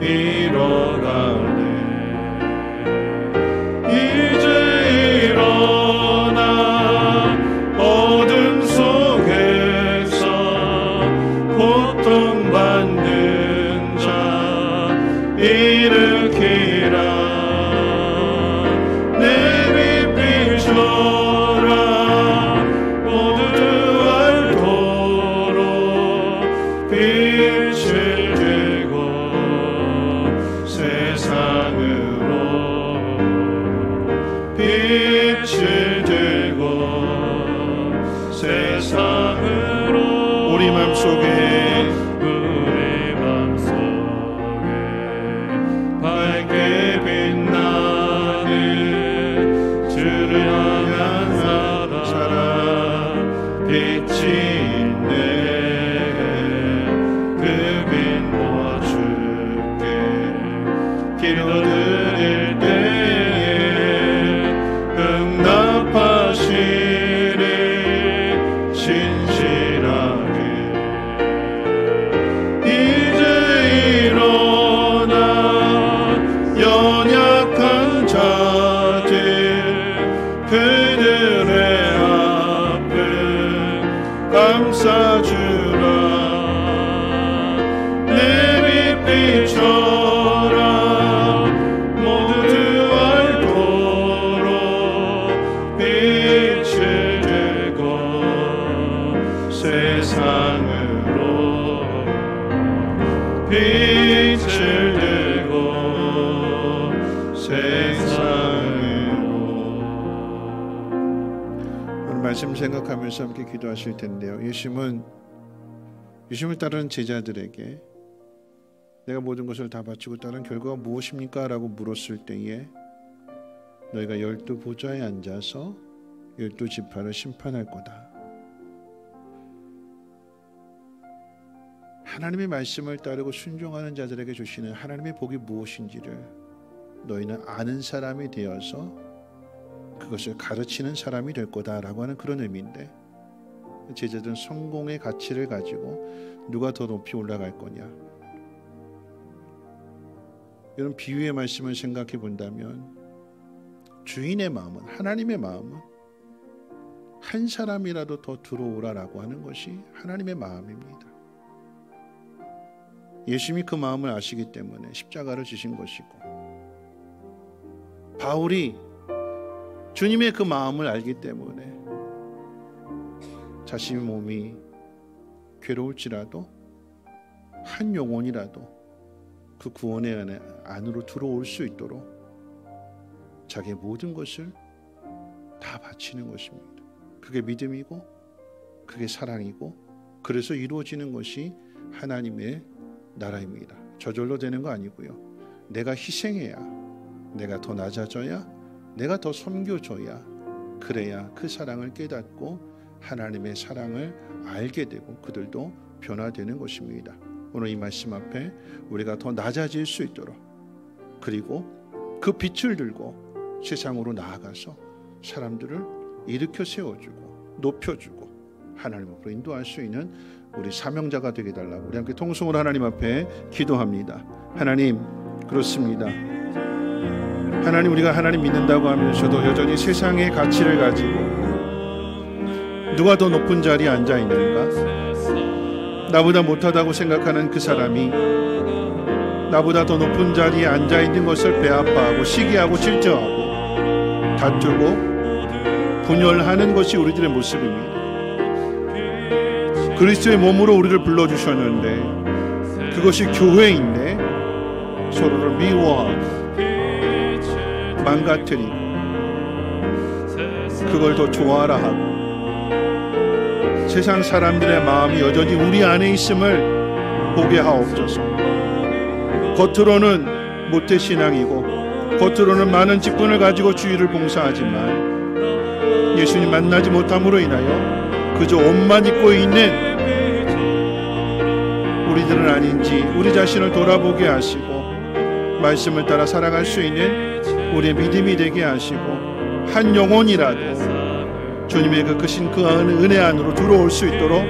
일어나네. 이제 일어나 어둠 속에서 고통받는 자 일으키라. 내 빛 비춰라. 모두 알도록 빛을 들고 세상으로, 빛을 들고 세상으로. 우리 맘속에 밝게 빛나는 주를 향한 사랑, 빛이 있네. 그 빛 모아줄게. 기도드릴 때에 그들의 앞을 감싸주라. 내 빛빛처럼 모두 알도록 빛을 들고 세상으로 빛을 들고 세상으로. 오늘 말씀 생각하면서 함께 기도하실 텐데요. 예수님을 따르는 제자들에게 내가 모든 것을 다 바치고 따른 결과가 무엇입니까? 라고 물었을 때에 너희가 12 보좌에 앉아서 12 지파를 심판할 거다. 하나님의 말씀을 따르고 순종하는 자들에게 주시는 하나님의 복이 무엇인지를 너희는 아는 사람이 되어서 그것을 가르치는 사람이 될 거다라고 하는 그런 의미인데, 제자들은 성공의 가치를 가지고 누가 더 높이 올라갈 거냐, 이런 비유의 말씀을 생각해 본다면 주인의 마음은, 하나님의 마음은 한 사람이라도 더 들어오라라고 하는 것이 하나님의 마음입니다. 예수님이 그 마음을 아시기 때문에 십자가를 지신 것이고, 바울이 주님의 그 마음을 알기 때문에 자신의 몸이 괴로울지라도 한 영혼이라도 그 구원의 안으로 들어올 수 있도록 자기의 모든 것을 다 바치는 것입니다. 그게 믿음이고 그게 사랑이고, 그래서 이루어지는 것이 하나님의 나라입니다. 저절로 되는 거 아니고요. 내가 희생해야, 내가 더 낮아져야, 내가 더 섬겨줘야, 그래야 그 사랑을 깨닫고 하나님의 사랑을 알게 되고 그들도 변화되는 것입니다. 오늘 이 말씀 앞에 우리가 더 낮아질 수 있도록, 그리고 그 빛을 들고 세상으로 나아가서 사람들을 일으켜 세워주고 높여주고 하나님 앞으로 인도할 수 있는 우리 사명자가 되게 달라고 우리 함께 통성으로 하나님 앞에 기도합니다. 하나님, 그렇습니다. 하나님, 우리가 하나님 믿는다고 하면서도 여전히 세상의 가치를 가지고 누가 더 높은 자리에 앉아 있는가, 나보다 못하다고 생각하는 그 사람이 나보다 더 높은 자리에 앉아 있는 것을 배아파하고 시기하고 질투하고 다투고 분열하는 것이 우리들의 모습입니다. 그리스도의 몸으로 우리를 불러주셨는데 그것이 교회인데 서로를 미워하고 망가뜨리고 그걸 더 좋아하라 하고, 세상 사람들의 마음이 여전히 우리 안에 있음을 보게 하옵소서. 겉으로는 모태신앙이고 겉으로는 많은 직분을 가지고 주의를 봉사하지만 예수님 만나지 못함으로 인하여 그저 옷만 입고 있는 우리들은 아닌지 우리 자신을 돌아보게 하시고 말씀을 따라 살아갈 수 있는 우리의 믿음이 되게 하시고, 한 영혼이라도 주님의 그 크신 그 은혜 안으로 들어올 수 있도록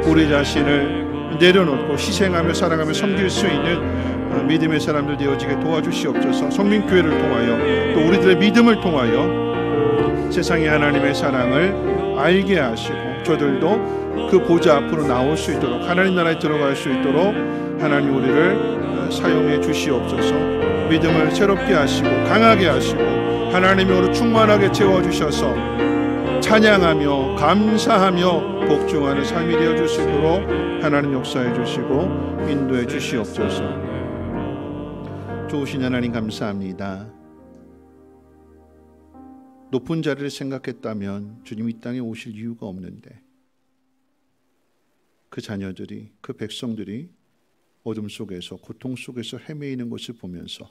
우리 자신을 내려놓고 희생하며 살아가며 섬길 수 있는 믿음의 사람들 되어지게 도와주시옵소서. 성민교회를 통하여 또 우리들의 믿음을 통하여 세상의 하나님의 사랑을 알게 하시고 저들도 그 보좌 앞으로 나올 수 있도록, 하나님 나라에 들어갈 수 있도록 하나님 우리를 사용해 주시옵소서. 믿음을 새롭게 하시고 강하게 하시고 하나님으로 충만하게 채워주셔서 찬양하며 감사하며 복종하는 삶이 되어줄 수 있도록 하나님 역사해 주시고 인도해 주시옵소서. 좋으신 하나님 감사합니다. 높은 자리를 생각했다면 주님 이 땅에 오실 이유가 없는데 그 자녀들이, 그 백성들이 어둠 속에서 고통 속에서 헤매이는 것을 보면서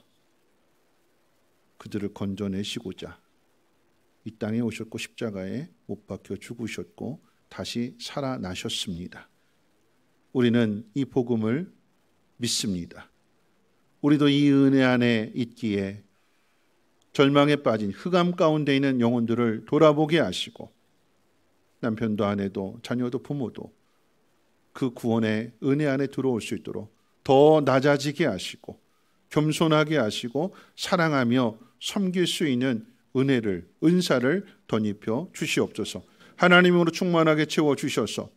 그들을 건져내시고자 이 땅에 오셨고 십자가에 못 박혀 죽으셨고 다시 살아나셨습니다. 우리는 이 복음을 믿습니다. 우리도 이 은혜 안에 있기에 절망에 빠진 흑암 가운데 있는 영혼들을 돌아보게 하시고 남편도 아내도 자녀도 부모도 그 구원의 은혜 안에 들어올 수 있도록 더 낮아지게 하시고 겸손하게 하시고 사랑하며 섬길 수 있는 은혜를, 은사를 덧입혀 주시옵소서. 하나님으로 충만하게 채워 주셔서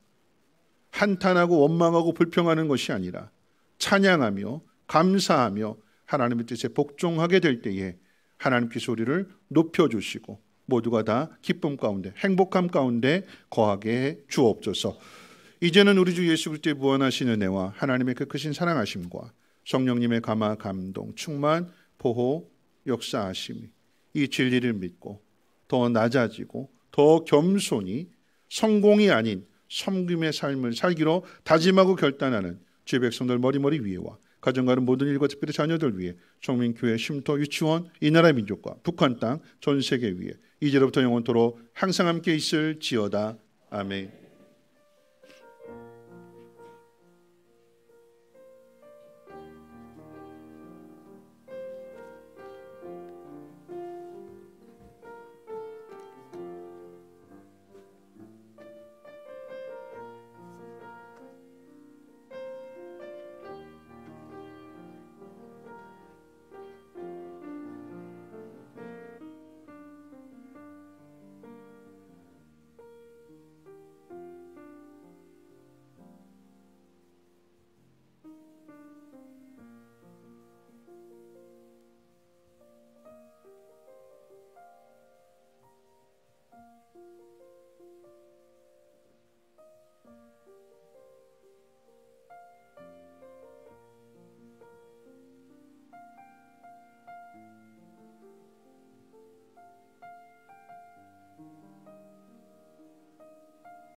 한탄하고 원망하고 불평하는 것이 아니라 찬양하며 감사하며 하나님의 뜻에 복종하게 될 때에 하나님께서 우리를 높여주시고 모두가 다 기쁨 가운데 행복함 가운데 거하게 해 주옵소서. 이제는 우리 주 예수 그리스도의 무한하신 은혜와 하나님의 그 크신 사랑하심과 성령님의 감화 감동 충만 보호 역사하심이 이 진리를 믿고 더 낮아지고 더 겸손히 성공이 아닌 섬김의 삶을 살기로 다짐하고 결단하는 주의 백성들 머리머리 위에와 가정가는 모든 일과 특별히 자녀들 위해 정민교회, 쉼터, 유치원, 이 나라 민족과 북한 땅, 전 세계 위에 이제로부터 영원토록 항상 함께 있을지어다. 아멘.